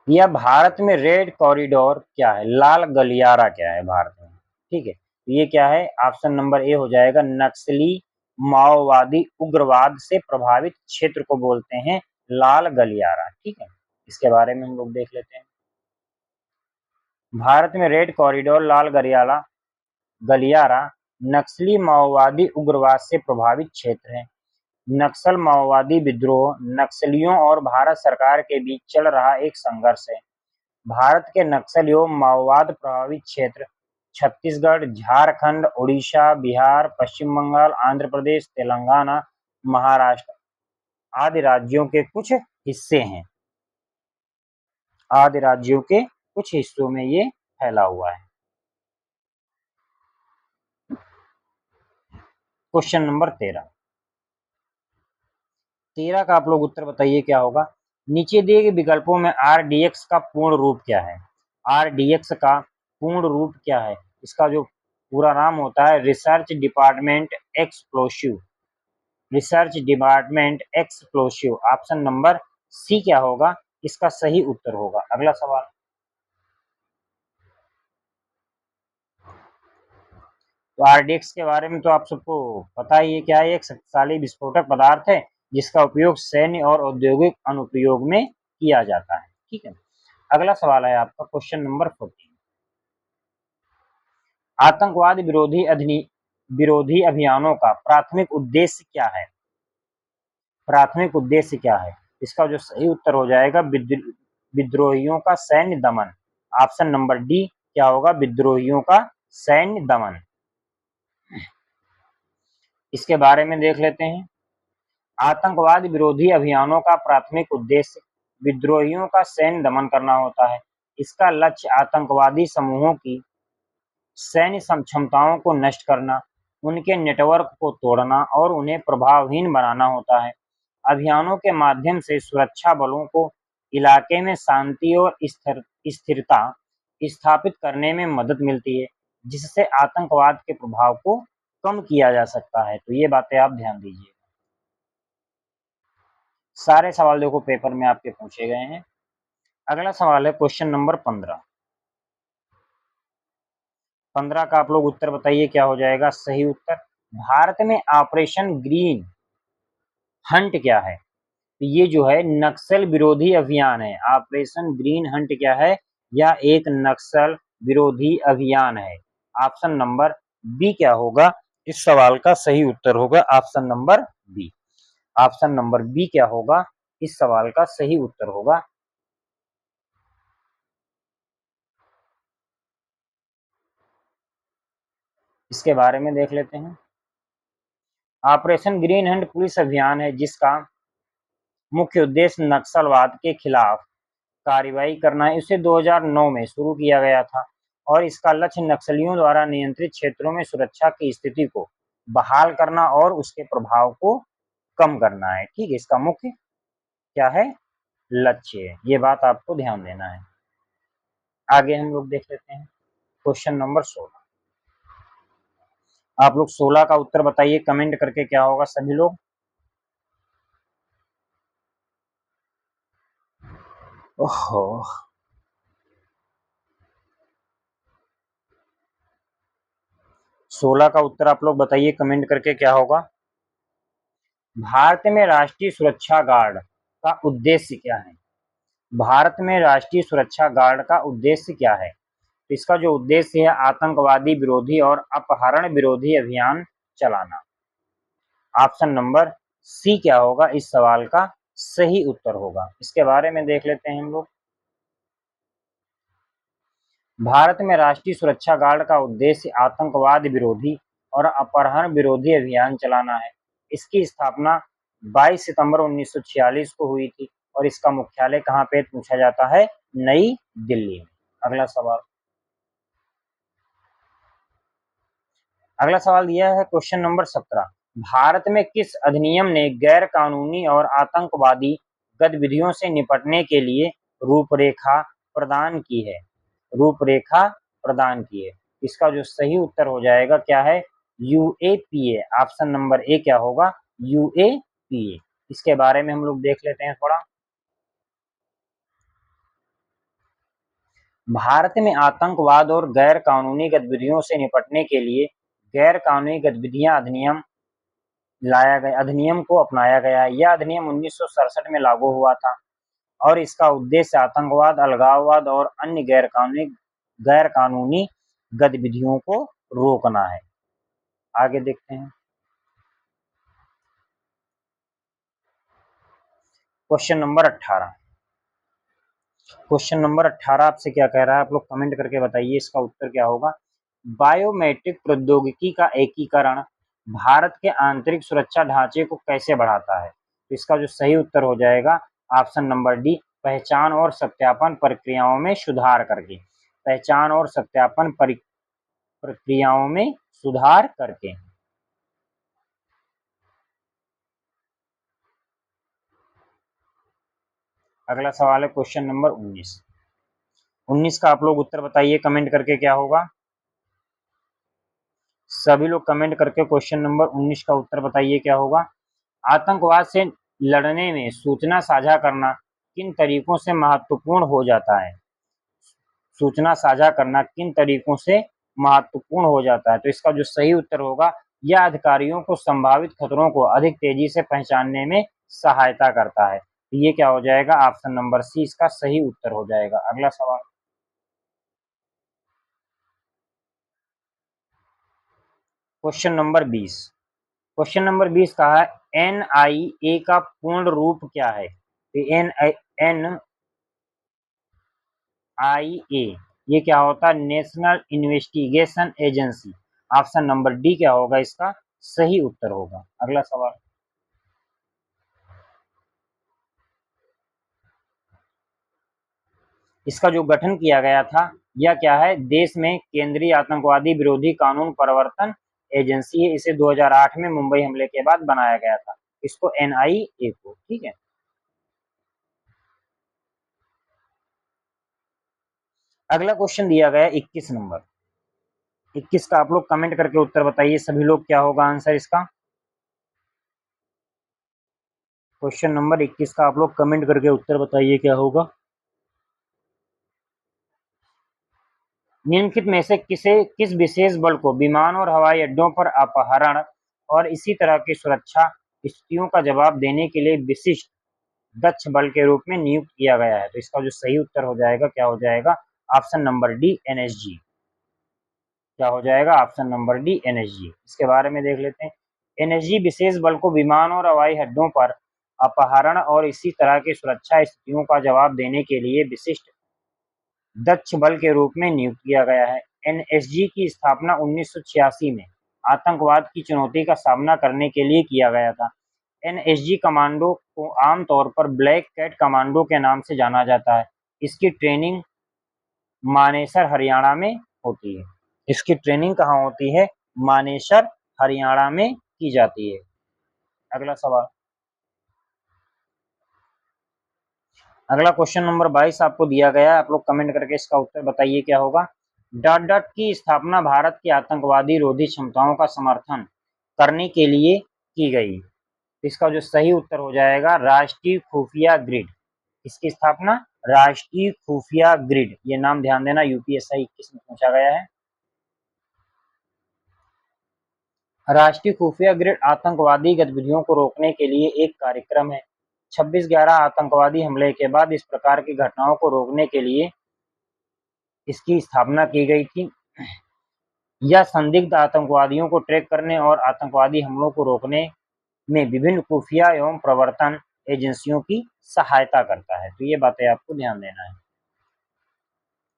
[SPEAKER 1] या भारत में रेड कॉरिडोर क्या है? लाल गलियारा क्या है भारत में? ठीक है, तो ये क्या है? ऑप्शन नंबर ए हो जाएगा, नक्सली माओवादी उग्रवाद से प्रभावित क्षेत्र को बोलते हैं लाल गलियारा, ठीक है। इसके बारे में हम लोग देख लेते हैं। भारत में रेड कॉरिडोर लाल गलियारा गलियारा नक्सली माओवादी उग्रवाद से प्रभावित क्षेत्र है। नक्सल माओवादी विद्रोह नक्सलियों और भारत सरकार के बीच चल रहा एक संघर्ष है। भारत के नक्सल एवं माओवाद प्रभावित क्षेत्र छत्तीसगढ़, झारखंड, उड़ीसा, बिहार, पश्चिम बंगाल, आंध्र प्रदेश, तेलंगाना, महाराष्ट्र आदि राज्यों के कुछ हिस्से हैं। आदि राज्यों के कुछ हिस्सों में ये फैला हुआ है। Question number 13। 13 का आप लोग उत्तर बताइए क्या होगा। नीचे दिए गए विकल्पों में आरडीएक्स का पूर्ण रूप क्या है? आरडीएक्स का पूर्ण रूप क्या है? इसका जो पूरा नाम होता है research department explosive. Research department explosive. Option number C क्या होगा इसका सही उत्तर होगा। अगला सवाल, तो आरडीएक्स के बारे में तो आप सबको पता ही है क्या है। एक शक्तिशाली विस्फोटक पदार्थ है जिसका उपयोग सैन्य और औद्योगिक अनुप्रयोग में किया जाता है, ठीक है। अगला सवाल है आपका क्वेश्चन नंबर 14। आतंकवाद विरोधी अभियानों का प्राथमिक उद्देश्य क्या है? प्राथमिक उद्देश्य क्या है? इसका जो सही उत्तर हो जाएगा विद्रोहियों का सैन्य दमन। ऑप्शन नंबर डी क्या होगा? विद्रोहियों का सैन्य दमन। इसके बारे में देख लेते हैं। आतंकवाद विरोधी अभियानों का प्राथमिक उद्देश्य विद्रोहियों का सैन्य दमन करना होता है। इसका लक्ष्य आतंकवादी समूहों की सैन्य क्षमताओं को नष्ट करना, उनके नेटवर्क को तोड़ना और उन्हें प्रभावहीन बनाना होता है। अभियानों के माध्यम से सुरक्षा बलों को इलाके में शांति और स्थिरता स्थापित करने में मदद मिलती है, जिससे आतंकवाद के प्रभाव को कम किया जा सकता है। तो ये बातें आप ध्यान दीजिए। सारे सवाल देखो पेपर में आपके पूछे गए हैं। अगला सवाल है क्वेश्चन नंबर 15। 15 का आप लोग उत्तर बताइए क्या हो जाएगा सही उत्तर। भारत में ऑपरेशन ग्रीन हंट क्या है? तो ये जो है नक्सल विरोधी अभियान है। ऑपरेशन ग्रीन हंट क्या है? यह एक नक्सल विरोधी अभियान है। ऑप्शन नंबर बी क्या होगा इस सवाल का सही उत्तर होगा? Option number B. Option number B क्या होगा इस सवाल का सही उत्तर होगा? इसके बारे में देख लेते हैं। ऑपरेशन ग्रीन हंट पुलिस अभियान है जिसका मुख्य उद्देश्य नक्सलवाद के खिलाफ कार्रवाई करना है। इसे 2009 में शुरू किया गया था और इसका लक्ष्य नक्सलियों द्वारा नियंत्रित क्षेत्रों में सुरक्षा की स्थिति को बहाल करना और उसके प्रभाव को कम करना है। ठीक है, इसका मुख्य क्या है? लक्ष्य। ये बात आपको ध्यान देना है। आगे हम लोग देख लेते हैं क्वेश्चन नंबर 16। आप लोग 16 का उत्तर बताइए कमेंट करके क्या होगा सभी लोग। ओहो, 16 का उत्तर आप लोग बताइए कमेंट करके क्या होगा। भारत में राष्ट्रीय सुरक्षा गार्ड का उद्देश्य क्या है? भारत में राष्ट्रीय सुरक्षा गार्ड का उद्देश्य क्या है? इसका जो उद्देश्य है आतंकवादी विरोधी और अपहरण विरोधी अभियान चलाना। ऑप्शन नंबर सी क्या होगा इस सवाल का सही उत्तर होगा? इसके बारे में देख लेते हैं हम लोग। भारत में राष्ट्रीय सुरक्षा गार्ड का उद्देश्य आतंकवाद विरोधी और अपहरण विरोधी अभियान चलाना है। इसकी स्थापना 22 सितंबर 1946 को हुई थी और इसका मुख्यालय कहाँ पे पूछा जाता है? नई दिल्ली में। अगला सवाल। अगला सवाल दिया है क्वेश्चन नंबर 17। भारत में किस अधिनियम ने गैर कानूनी और आतंकवादी गतिविधियों से निपटने के लिए रूपरेखा प्रदान की है? रूपरेखा प्रदान की है। इसका जो सही उत्तर हो जाएगा क्या है? यूएपीए। ऑप्शन नंबर ए क्या होगा? यूएपीए। इसके बारे में हम लोग देख लेते हैं थोड़ा। भारत में आतंकवाद और गैर कानूनी गतिविधियों से निपटने के लिए गैर कानूनी गतिविधियां अधिनियम लाया गया, अधिनियम को अपनाया गया है। यह अधिनियम 1967 में लागू हुआ था और इसका उद्देश्य आतंकवाद, अलगाववाद और अन्य गैर कानूनी गतिविधियों को रोकना है। आगे देखते हैं क्वेश्चन नंबर 18। क्वेश्चन नंबर 18 आपसे क्या कह रहा है? आप लोग कमेंट करके बताइए इसका उत्तर क्या होगा। बायोमेट्रिक प्रौद्योगिकी का एकीकरण भारत के आंतरिक सुरक्षा ढांचे को कैसे बढ़ाता है? तो इसका जो सही उत्तर हो जाएगा ऑप्शन नंबर डी, पहचान और सत्यापन प्रक्रियाओं में सुधार करके। पहचान और सत्यापन प्रक्रियाओं में सुधार करके। अगला सवाल है क्वेश्चन नंबर 19। 19 का आप लोग उत्तर बताइए कमेंट करके क्या होगा। सभी लोग कमेंट करके क्वेश्चन नंबर 19 का उत्तर बताइए क्या होगा। आतंकवाद से लड़ने में सूचना साझा करना किन तरीकों से महत्वपूर्ण हो जाता है? सूचना साझा करना किन तरीकों से महत्वपूर्ण हो जाता है? तो इसका जो सही उत्तर होगा, यह अधिकारियों को संभावित खतरों को अधिक तेजी से पहचानने में सहायता करता है। तो ये क्या हो जाएगा? ऑप्शन नंबर सी इसका सही उत्तर हो जाएगा। अगला सवाल। Question number 20। क्वेश्चन नंबर 20 कहा है एनआईए का पूर्ण रूप क्या है? एन आई ए ये क्या होता है? National investigation agency. Option number D क्या होगा इसका सही उत्तर होगा? अगला सवाल। इसका जो गठन किया गया था यह क्या है? देश में केंद्रीय आतंकवादी विरोधी कानून प्रवर्तन एजेंसी है। इसे 2008 में मुंबई हमले के बाद बनाया गया था, इसको एनआईए को। ठीक है। अगला क्वेश्चन दिया गया 21 नंबर। 21 का आप लोग कमेंट करके उत्तर बताइए सभी लोग, क्या होगा आंसर इसका। क्वेश्चन नंबर 21 का आप लोग कमेंट करके उत्तर बताइए क्या होगा। निम्नलिखित में से किस विशेष बल को विमान और हवाई अड्डों पर अपहरण और इसी तरह की सुरक्षा स्थितियों का जवाब देने के लिए विशिष्ट दक्ष बल के रूप में नियुक्त किया गया है? तो इसका जो सही उत्तर हो जाएगा क्या हो जाएगा, ऑप्शन नंबर डी एनएसजी। क्या हो जाएगा, ऑप्शन नंबर डी एनएसजी। इसके बारे में देख लेते हैं। एनएसजी विशेष बल को विमान और हवाई अड्डों पर अपहरण और इसी तरह की सुरक्षा स्थितियों का जवाब देने के लिए विशिष्ट दक्ष बल के रूप में नियुक्त किया गया है। एनएसजी की स्थापना 1986 में आतंकवाद की चुनौती का सामना करने के लिए किया गया था। एनएसजी कमांडो को आमतौर पर ब्लैक कैट कमांडो के नाम से जाना जाता है। इसकी ट्रेनिंग मानेसर हरियाणा में होती है। इसकी ट्रेनिंग कहाँ होती है, मानेसर हरियाणा में की जाती है। अगला सवाल, अगला क्वेश्चन नंबर 22 आपको दिया गया है, आप लोग कमेंट करके इसका उत्तर बताइए क्या होगा। डॉट डॉट की स्थापना भारत की आतंकवादी रोधी क्षमताओं का समर्थन करने के लिए की गई। इसका जो सही उत्तर हो जाएगा राष्ट्रीय खुफिया ग्रिड। इसकी स्थापना राष्ट्रीय खुफिया ग्रिड, ये नाम ध्यान देना, यूपीएससी 21 में पूछा गया है। राष्ट्रीय खुफिया ग्रिड आतंकवादी गतिविधियों को रोकने के लिए एक कार्यक्रम है। 26/11 आतंकवादी हमले के बाद इस प्रकार की घटनाओं को रोकने के लिए इसकी स्थापना की गई थी। यह संदिग्ध आतंकवादियों को ट्रैक करने और आतंकवादी हमलों को रोकने में विभिन्न खुफिया एवं प्रवर्तन एजेंसियों की सहायता करता है। तो ये बातें आपको ध्यान देना है।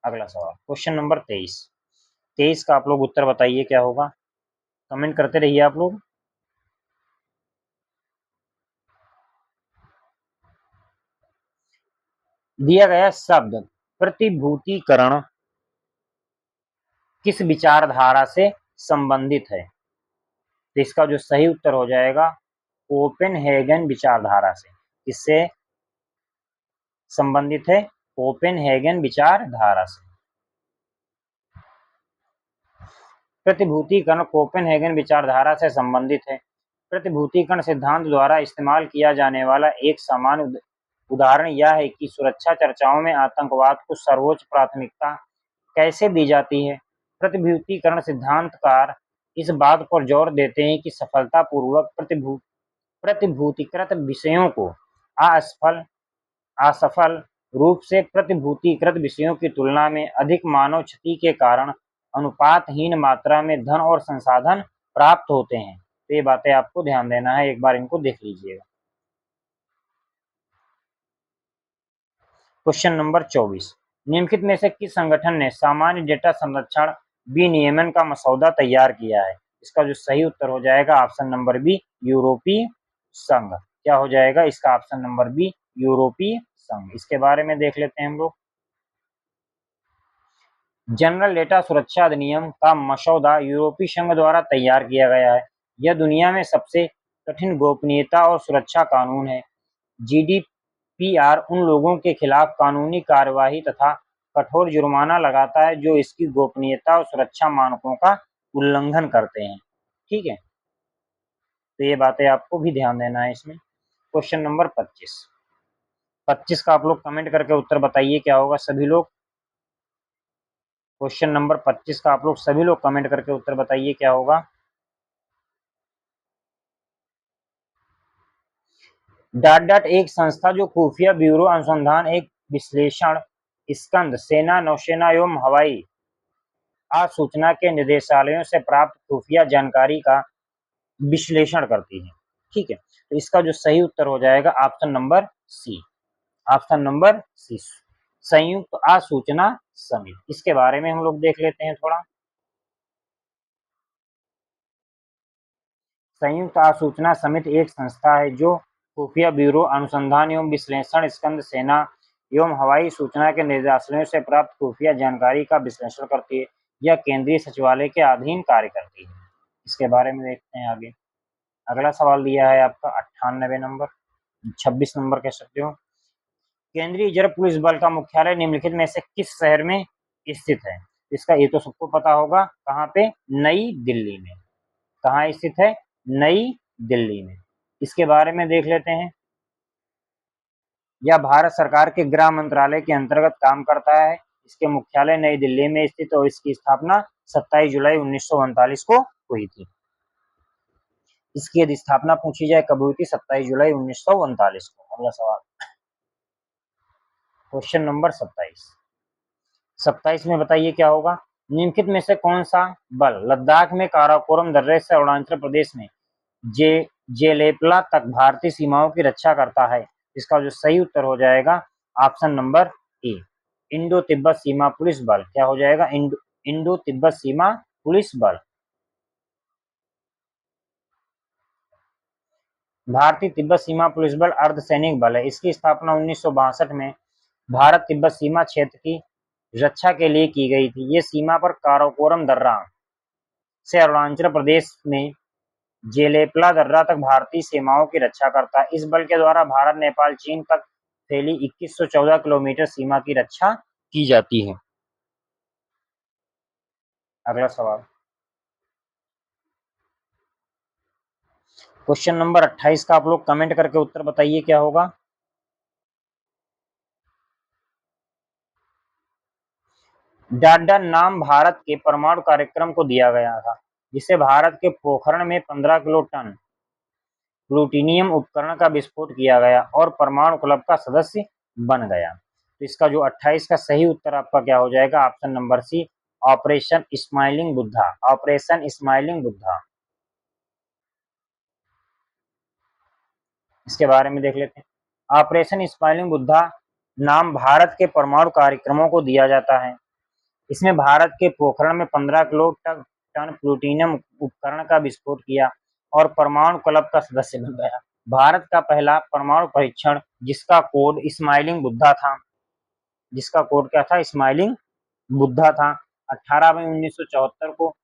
[SPEAKER 1] अगला सवाल, क्वेश्चन नंबर 23 का आप लोग उत्तर बताइए क्या होगा, कमेंट करते रहिए आप लोग। दिया गया शब्द प्रतिभूतिकरण किस विचारधारा से संबंधित है? तो इसका जो सही उत्तर हो जाएगा कोपेनहेगन विचारधारा से। किससे संबंधित है, कोपेनहेगन विचारधारा से। प्रतिभूतिकरण कोपेनहेगन विचारधारा से संबंधित है। प्रतिभूतिकरण सिद्धांत द्वारा इस्तेमाल किया जाने वाला एक सामान्य उदाहरण यह है कि सुरक्षा चर्चाओं में आतंकवाद को सर्वोच्च प्राथमिकता कैसे दी जाती है। प्रतिभूतिकरण सिद्धांतकार इस बात पर जोर देते हैं कि सफलतापूर्वक प्रतिभूतिकृत विषयों को असफल रूप से प्रतिभूतिकृत विषयों की तुलना में अधिक मानव क्षति के कारण अनुपातहीन मात्रा में धन और संसाधन प्राप्त होते हैं। तो ये बातें आपको ध्यान देना है, एक बार इनको देख लीजिएगा। क्वेश्चन नंबर 24, निम्नलिखित में से किस संगठन ने सामान्य डेटा संरक्षण विनियमन का मसौदा तैयार किया है? इसका जो सही उत्तर हो जाएगा ऑप्शन नंबर बी यूरोपीय संघ। क्या हो जाएगा इसका ऑप्शन नंबर बी यूरोपीय संघ। इसके बारे में देख लेते हैं हम लोग। जनरल डेटा सुरक्षा अधिनियम का मसौदा यूरोपीय संघ द्वारा तैयार किया गया है। यह दुनिया में सबसे कठिन गोपनीयता और सुरक्षा कानून है। जीडीपीआर उन लोगों के खिलाफ कानूनी कार्यवाही तथा कठोर जुर्माना लगाता है जो इसकी गोपनीयता और सुरक्षा मानकों का उल्लंघन करते हैं। ठीक है, तो ये बातें आपको भी ध्यान देना है इसमें। क्वेश्चन नंबर 25 का आप लोग कमेंट करके उत्तर बताइए क्या होगा सभी लोग। क्वेश्चन नंबर 25 का आप लोग सभी लोग कमेंट करके उत्तर बताइए क्या होगा। डॉट डॉट एक संस्था जो खुफिया ब्यूरो अनुसंधान एक विश्लेषण स्कंद सेना नौसेना एवं हवाई आसूचना के निदेशालयों से प्राप्त खुफिया जानकारी का विश्लेषण करती है। ठीक है, तो इसका जो सही उत्तर हो जाएगा option number C. Option number C, संयुक्त आसूचना समिति। इसके बारे में हम लोग देख लेते हैं थोड़ा। संयुक्त आसूचना समिति एक संस्था है जो खुफिया ब्यूरो अनुसंधान एवं विश्लेषण स्कंद सेना एवं हवाई सूचना के निर्देशालयों से प्राप्त खुफिया जानकारी का विश्लेषण करती है। यह केंद्रीय सचिवालय के अधीन कार्य करती है। इसके बारे में देखते हैं आगे। अगला सवाल दिया है आपका 98 नंबर, 26 नंबर कह सकते हो। केंद्रीय रिजर्व पुलिस बल का मुख्यालय निम्नलिखित में से किस शहर में स्थित है? इसका ये तो सबको पता होगा, कहाँ पे, नई दिल्ली में। कहाँ स्थित है, नई दिल्ली में। इसके बारे में देख लेते हैं। यह भारत सरकार के गृह मंत्रालय के अंतर्गत काम करता है। इसके मुख्यालय नई दिल्ली में स्थित और इसकी स्थापना 27 जुलाई 1939 को हुई थी। इसकी यदि स्थापना पूछी जाए कब हुई थी, 27 जुलाई 1939 को। अगला सवाल, क्वेश्चन नंबर 27 में बताइए क्या होगा। निम्नलिखित में से कौन सा बल लद्दाख में काराकोरम दर्रे से अरुणाचल प्रदेश में जे जेलेपला तक भारतीय सीमाओं की रक्षा करता है। इसका जो सही उत्तर हो जाएगा option number A, Indo Tibet Seema police बल। क्या हो जाएगा, इंडो तिब्बत सीमा पुलिस बल। भारतीय तिब्बत सीमा पुलिस बल अर्धसैनिक बल है। इसकी स्थापना 1962 में भारत तिब्बत सीमा क्षेत्र की रक्षा के लिए की गई थी। ये सीमा पर काराकोरम दर्रा से अरुणाचल प्रदेश में जेलेपला दर्रा तक भारतीय सीमाओं की रक्षा करता है। इस बल के द्वारा भारत, नेपाल, चीन तक फैली 2114 किलोमीटर सीमा की रक्षा की जाती है। अगला सवाल, क्वेश्चन नंबर 28 का आप लोग कमेंट करके उत्तर बताइए क्या होगा। डाडा नाम भारत के परमाणु कार्यक्रम को दिया गया था, जिसे भारत के पोखरण में 15 किलो टन प्लूटोनियम उपकरण का विस्फोट किया गया और परमाणु क्लब का सदस्य बन गया। तो इसका जो 28 का सही उत्तर आपका क्या हो जाएगा, option number C, Operation Smiling Buddha. Operation Smiling Buddha. इसके बारे में देख लेते हैं। ऑपरेशन स्माइलिंग बुद्धा नाम भारत के परमाणु कार्यक्रमों को दिया जाता है। इसमें भारत के पोखरण में 15 किलो टन प्लूटोनियम उपकरण का विस्फोट किया और परमाणु क्लब का सदस्य बन गया। भारत का पहला परमाणु परीक्षण, जिसका कोड स्माइलिंग बुद्धा था, जिसका कोड क्या था, स्माइलिंग बुद्धा था, 18 मई 1974 को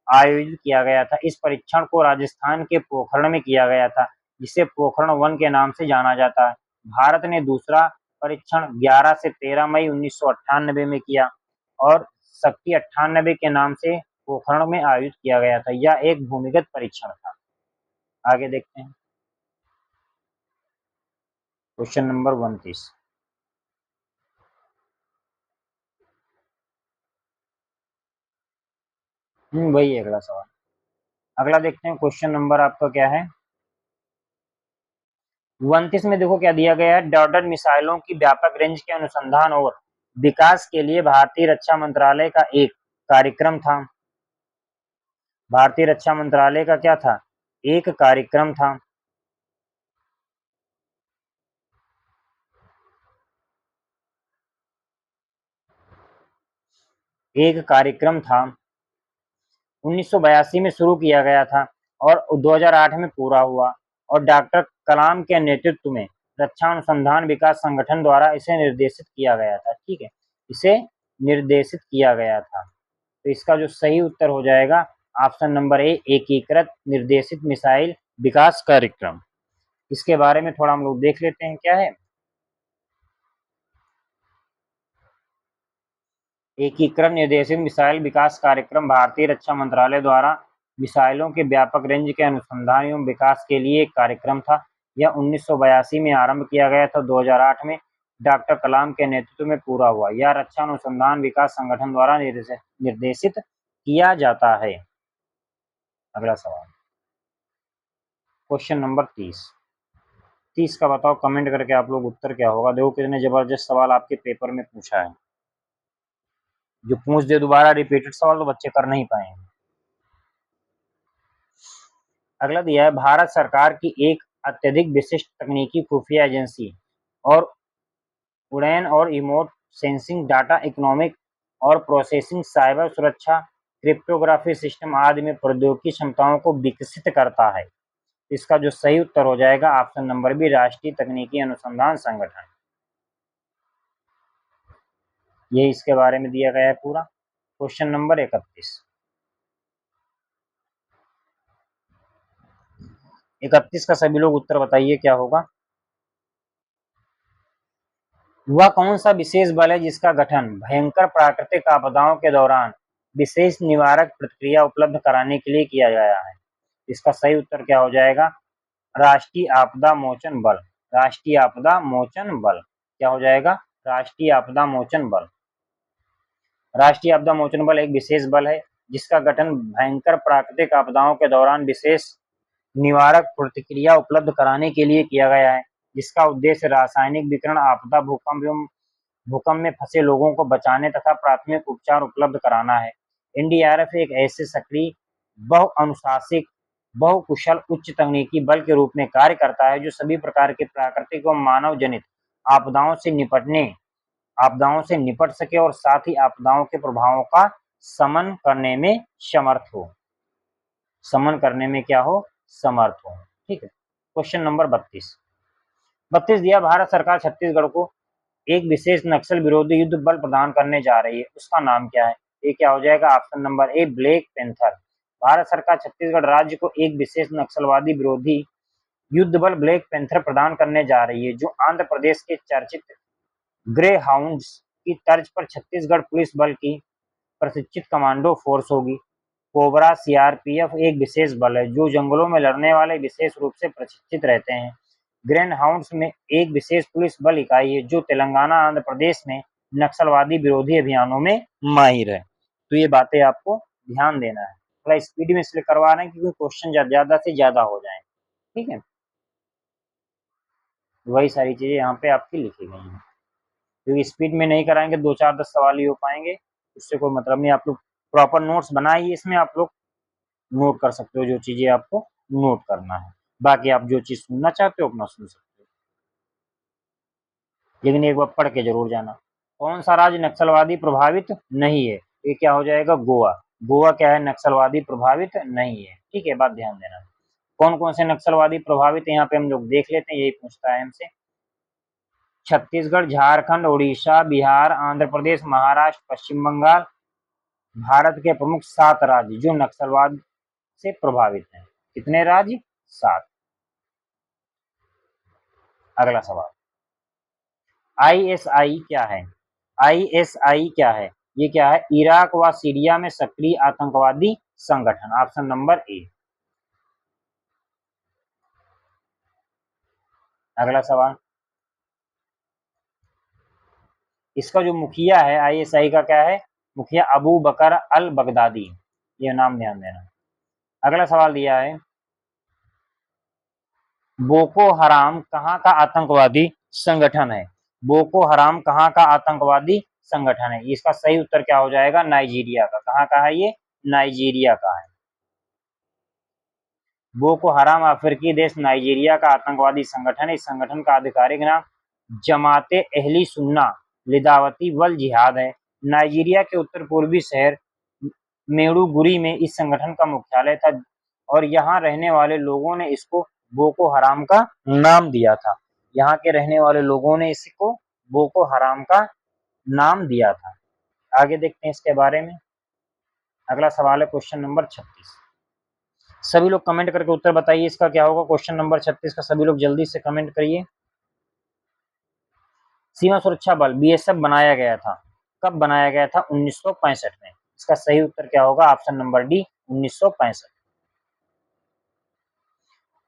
[SPEAKER 1] आयोजित किया गया था। इस परीक्षण को राजस्थान के पोखरण में किया गया था, जिसे पोखरण 1 के नाम से जाना जाता है। भारत ने दूसरा परीक्षण 11 से 13 मई 1998 में किया और शक्ति 98 के नाम से पोखरण में आयोजित किया गया था। यह एक भूमिगत परीक्षण था। आगे देखते हैं, क्वेश्चन नंबर 29। वही अगला सवाल। अगला देखते हैं, क्वेश्चन नंबर आपका क्या है 29 में। देखो क्या दिया गया है, डॉर्डन मिसाइलों की व्यापक रेंज के अनुसंधान और विकास के लिए भारतीय रक्षा मंत्रालय का एक कार्यक्रम था। भारतीय रक्षा मंत्रालय का क्या था, एक कार्यक्रम था। एक कार्यक्रम था, 1982 में शुरू किया गया था और 2008 में पूरा हुआ और डॉक्टर कलाम के नेतृत्व में रक्षा अनुसंधान विकास संगठन द्वारा इसे निर्देशित किया गया था। ठीक है, इसे निर्देशित किया गया था। तो इसका जो सही उत्तर हो जाएगा ऑप्शन नंबर ए, एकीकृत निर्देशित मिसाइल विकास कार्यक्रम। इसके बारे में थोड़ा हम लोग देख लेते हैं क्या है। एकीकृत निर्देशित मिसाइल विकास कार्यक्रम भारतीय रक्षा मंत्रालय द्वारा मिसाइलों के व्यापक रेंज के अनुसंधान एवं विकास के लिए एक कार्यक्रम था। यह 1982 में आरंभ किया गया था, 2008 में डॉक्टर कलाम के नेतृत्व में पूरा हुआ। यह रक्षा अनुसंधान विकास संगठन द्वारा निर्देशित किया जाता है। अगला सवाल, क्वेश्चन नंबर 30 का बताओ कमेंट करके आप लोग उत्तर क्या होगा। देखो कितने जबरदस्त सवाल आपके पेपर में पूछा है। जो पूछ दे दोबारा रिपीटेड सवाल तो बच्चे कर नहीं पाएंगे। अगला दिया है, भारत सरकार की एक अत्यधिक विशिष्ट तकनीकी खुफिया एजेंसी और उड़ैन और रिमोट सेंसिंग, डाटा इकोनॉमिक और प्रोसेसिंग, साइबर सुरक्षा, क्रिप्टोग्राफी सिस्टम आदि में प्रौद्योगिकी क्षमताओं को विकसित करता है। इसका जो सही उत्तर हो जाएगा ऑप्शन नंबर बी, राष्ट्रीय तकनीकी अनुसंधान संगठन। ये इसके बारे में दिया गया है पूरा। क्वेश्चन नंबर 31 का सभी लोग उत्तर बताइए क्या होगा। वह कौन सा विशेष बल है जिसका गठन भयंकर प्राकृतिक आपदाओं के दौरान विशेष निवारक प्रतिक्रिया उपलब्ध कराने के लिए किया गया है? इसका सही उत्तर क्या हो जाएगा? राष्ट्रीय आपदा मोचन बल। राष्ट्रीय आपदा मोचन बल क्या हो जाएगा? राष्ट्रीय आपदा मोचन बल। राष्ट्रीय आपदा मोचन बल एक विशेष बल है जिसका गठन भयंकर प्राकृतिक आपदाओं के दौरान विशेष निवारक प्रतिक्रिया उपलब्ध कराने के लिए किया गया है, जिसका उद्देश्य रासायनिक विकिरण आपदा, भूकंप में फंसे लोगों को बचाने तथा प्राथमिक उपचार उपलब्ध कराना है। एनडीआरएफ एक ऐसे सक्रिय, बहुअनुशासित, बहुकुशल उच्च तकनीकी बल के रूप में कार्य करता है जो सभी प्रकार के प्राकृतिक व मानव जनित आपदाओं से निपट सके और साथ ही आपदाओं के प्रभावों का शमन करने में समर्थ हो। समन करने में क्या हो? समर्थ हो। ठीक है। क्वेश्चन नंबर 32 दिया, भारत सरकार छत्तीसगढ़ को एक विशेष नक्सल विरोधी युद्ध बल प्रदान करने जा रही है, उसका नाम क्या है? ये क्या हो जाएगा? Option number A black panther. Bharat सरकार छत्तीसगढ़ राज्य को एक विशेष नक्सलवादी विरोधी युद्ध बल ब्लैक पैंथर प्रदान करने जा रही है, जो आंध्र प्रदेश के चर्चित ग्रे हाउंड्स की तर्ज पर छत्तीसगढ़ पुलिस बल की प्रशिक्षित कमांडो फोर्स होगी। कोबरा सीआरपीएफ एक विशेष बल है जो जंगलों में लड़ने वाले विशेष रूप से प्रशिक्षित रहते हैं। ग्रैंड हाउंड्स में एक विशेष पुलिस बल इकाई है जो तेलंगाना, आंध्र प्रदेश में नक्सलवादी विरोधी अभियानों में माहिर है। तो ये बातें आपको ध्यान देना है। थोड़ा स्पीड में इसलिए करवा रहे हैं क्योंकि क्वेश्चन ज्यादा से ज्यादा हो जाए। ठीक है, वही सारी चीजें यहाँ पे आपकी लिखी गई हैं। क्योंकि स्पीड में नहीं कराएंगे 2-4-10 सवाल ही हो पाएंगे, उससे कोई मतलब नहीं। आप लोग प्रॉपर नोट्स बनाइए, इसमें आप लोग नोट कर सकते हो जो चीजें आपको नोट करना है। बाकी आप जो चीज सुनना चाहते हो अपना सुन सकते हो, लेकिन एक बार पढ़ के जरूर जाना। कौन सा राज्य नक्सलवादी प्रभावित नहीं है? ये क्या हो जाएगा? गोवा। गोवा क्या है? नक्सलवादी प्रभावित नहीं है। ठीक है, बात ध्यान देना। कौन कौन से नक्सलवादी प्रभावित है यहाँ पे हम लोग देख लेते हैं, यही पूछता है हमसे। छत्तीसगढ़, झारखंड, उड़ीसा, बिहार, आंध्र प्रदेश, महाराष्ट्र, पश्चिम बंगाल भारत के प्रमुख 7 राज्य जो नक्सलवाद से प्रभावित हैं। कितने राज्य? 7। अगला सवाल, आईएसआई क्या है? आईएसआई क्या है? ये क्या है? इराक व सीरिया में सक्रिय आतंकवादी संगठन। Option number A. अगला सवाल, इसका जो मुखिया है आईएसआई का क्या है? मुखिया अबू बकर अल बगदादी। ये नाम ध्यान देना। अगला सवाल दिया है, बोको हराम कहाँ का आतंकवादी संगठन है? बोको हराम कहाँ का आतंकवादी संगठन है? इसका सही उत्तर क्या हो जाएगा? नाइजीरिया का। कहाँ का है ये? नाइजीरिया का है। बोको हराम अफ्रीकी देश नाइजीरिया का आतंकवादी संगठन है। इस संगठन का आधिकारिक नाम जमाते अहली सुन्ना लिदावती वल जिहाद है। नाइजीरिया के उत्तर पूर्वी शहर मेडुगुरी में इस संगठन का मुख्यालय था और यहाँ रहने वाले लोगों ने इसको बोको हराम का नाम दिया था। यहाँ के रहने वाले लोगों ने इसको बोको हराम का नाम दिया था। आगे देखते हैं इसके बारे में। अगला सवाल है क्वेश्चन नंबर 36। सभी लोग कमेंट करके उत्तर बताइए इसका क्या होगा। क्वेश्चन नंबर 36 का सभी लोग जल्दी से कमेंट करिए। सीमा सुरक्षा बल बीएसएफ बनाया गया था, कब बनाया गया था? 1965 में। इसका सही उत्तर क्या होगा? Option number D 1965।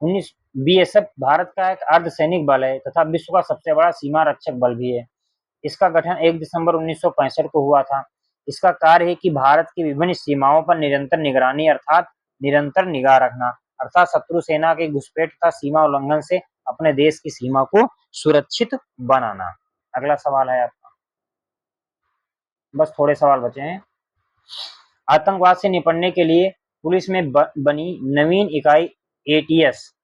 [SPEAKER 1] 19 BSF Bharat का एक अर्धसैनिक बल है तथा विश्व का सबसे बड़ा सीमा रक्षक बल भी है। इसका गठन 1 दिसंबर 1965 को हुआ था। इसका कार्य है कि भारत की विभिन्न सीमाओं पर निरंतर निगरानी अर्थात निरंतर निगाह रखना, अर्थात शत्रु सेना के घुसपैठ तथा सीमा उल्लंघन से अपने देश की सीमा को सुरक्षित बनाना। अगला सवाल है आपका, बस थोड़े सवाल बचे हैं। आतंकवाद से निपटने के लिए पुलिस में बनी नवीन इकाई एटीएस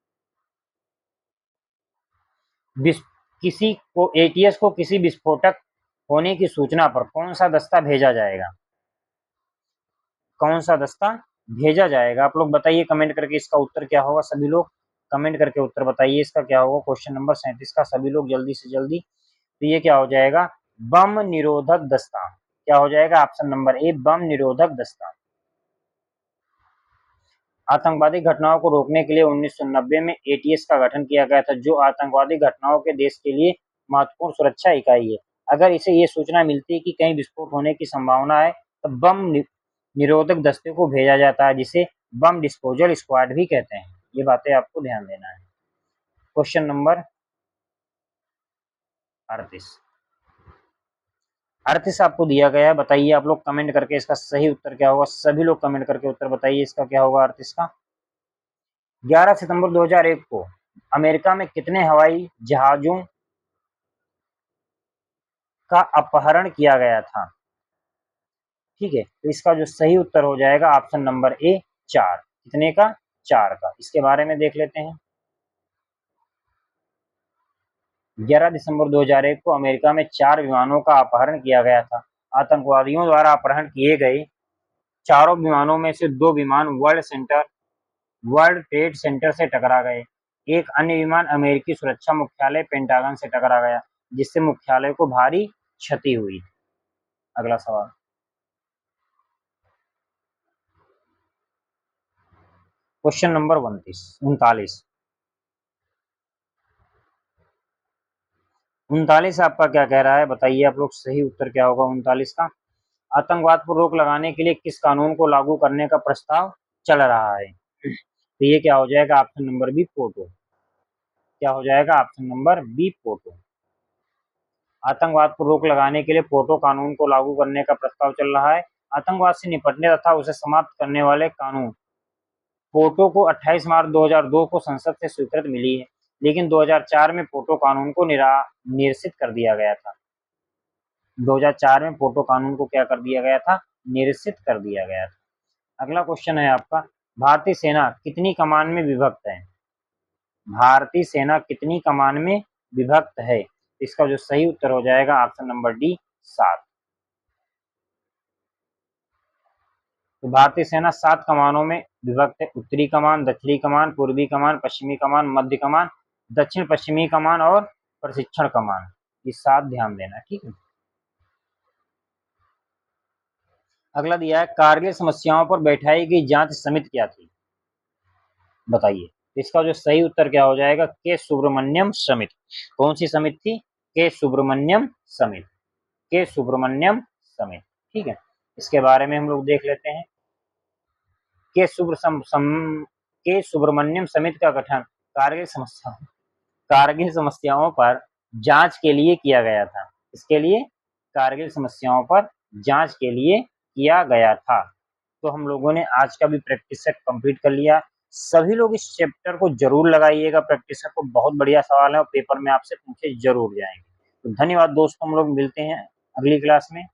[SPEAKER 1] एटीएस को किसी विस्फोटक होने की सूचना पर कौन सा दस्ता भेजा जाएगा? कौन सा दस्ता भेजा जाएगा? आप लोग बताइए कमेंट करके इसका उत्तर क्या होगा। सभी लोग कमेंट करके उत्तर बताइए इसका क्या होगा। क्वेश्चन नंबर 37 का सभी लोग जल्दी से जल्दी। तो ये क्या हो जाएगा? बम निरोधक दस्ता। क्या हो जाएगा? ऑप्शन नंबर ए बम निरोधक दस्ता। आतंकवादी घटनाओं को रोकने के लिए 1990 में एटीएस का गठन किया गया था जो आतंकवादी घटनाओं के देश के लिए महत्वपूर्ण सुरक्षा इकाई है। अगर इसे ये सूचना मिलती है कि कहीं विस्फोट होने की संभावना है तो बम निरोधक दस्ते को भेजा जाता है, जिसे बम डिस्पोजल स्क्वाड भी कहते हैं। ये बातें आपको ध्यान देना है। Question number 38। 38 आपको दिया गया है, बताइए आप लोग कमेंट करके इसका सही उत्तर क्या होगा। सभी लोग कमेंट करके उत्तर बताइए इसका क्या होगा 38 का। 11 सितंबर 2001 को अमेरिका में कितने हवाई जहाजों का अपहरण किया गया था? ठीक है, तो इसका जो सही उत्तर हो जाएगा ऑप्शन नंबर ए 4। कितने का? 4 का। इसके बारे में देख लेते हैं। 11 दिसंबर 2001 को अमेरिका में 4 विमानों का अपहरण किया गया था। आतंकवादियों द्वारा अपहरण किए गए चारों विमानों में से 2 विमान वर्ल्ड ट्रेड सेंटर से टकरा गए। एक अन्य विमान अमेरिकी सुरक्षा मुख्यालय पेंटागन से टकरा गया, जिससे मुख्यालय को भारी क्षति हुई। अगला सवाल। Question number 39। 39 आपका क्या कह रहा है, बताइए आप लोग सही उत्तर क्या होगा 39 का। आतंकवाद पर रोक लगाने के लिए किस कानून को लागू करने का प्रस्ताव चल रहा है? तो ये क्या हो जाएगा ऑप्शन नंबर बी पोटो। क्या हो जाएगा ऑप्शन नंबर बी पोटो। आतंकवाद पर रोक लगाने के लिए पोटो कानून को लागू करने का प्रस्ताव चल रहा है। आतंकवाद से निपटने तथा उसे समाप्त करने वाले कानून पोटो को 28 मार्च 2002 को संसद से स्वीकृति मिली है, लेकिन 2004 में पोटो कानून को निरसित कर दिया गया था। 2004 में पोटो कानून को क्या कर दिया गया था? निरसित कर दिया गया था। अगला क्वेश्चन है आपका, भारतीय सेना कितनी कमान में विभक्त है? भारतीय सेना कितनी कमान में विभक्त है? इसका जो सही उत्तर हो जाएगा ऑप्शन नंबर डी 7। तो भारतीय सेना 7 कमानों में विभक्त है। उत्तरी कमान, दक्षिणी कमान, पूर्वी कमान, पश्चिमी कमान, मध्य कमान, दक्षिण पश्चिमी कमान और प्रशिक्षण कमान। ये 7 ध्यान देना, ठीक है। अगला दिया है, कारगिल समस्याओं पर बैठाई गई जांच समिति क्या थी? बताइए। इसका जो सही उत्तर क्या हो जाएगा? के सुब्रमण्यम समिति। कौन सी समिति थी? के सुब्रमण्यम समिति। के सुब्रमण्यम समिति, ठीक है। इसके बारे में हम लोग देख लेते हैं। के सुब्रमण्यम समिति का गठन कारगिल समस्याओं पर जांच के लिए किया गया था। इसके लिए कारगिल समस्याओं पर जांच के लिए किया गया था। तो हम लोगों ने आज का भी प्रैक्टिस सेट कंप्लीट कर लिया। सभी लोग इस चैप्टर को जरूर लगाइएगा, प्रैक्टिस सेट को। बहुत बढ़िया सवाल है और पेपर में आपसे पूछे जरूर जाएंगे। तो धन्यवाद दोस्तों, हम लोग मिलते हैं अगली क्लास में।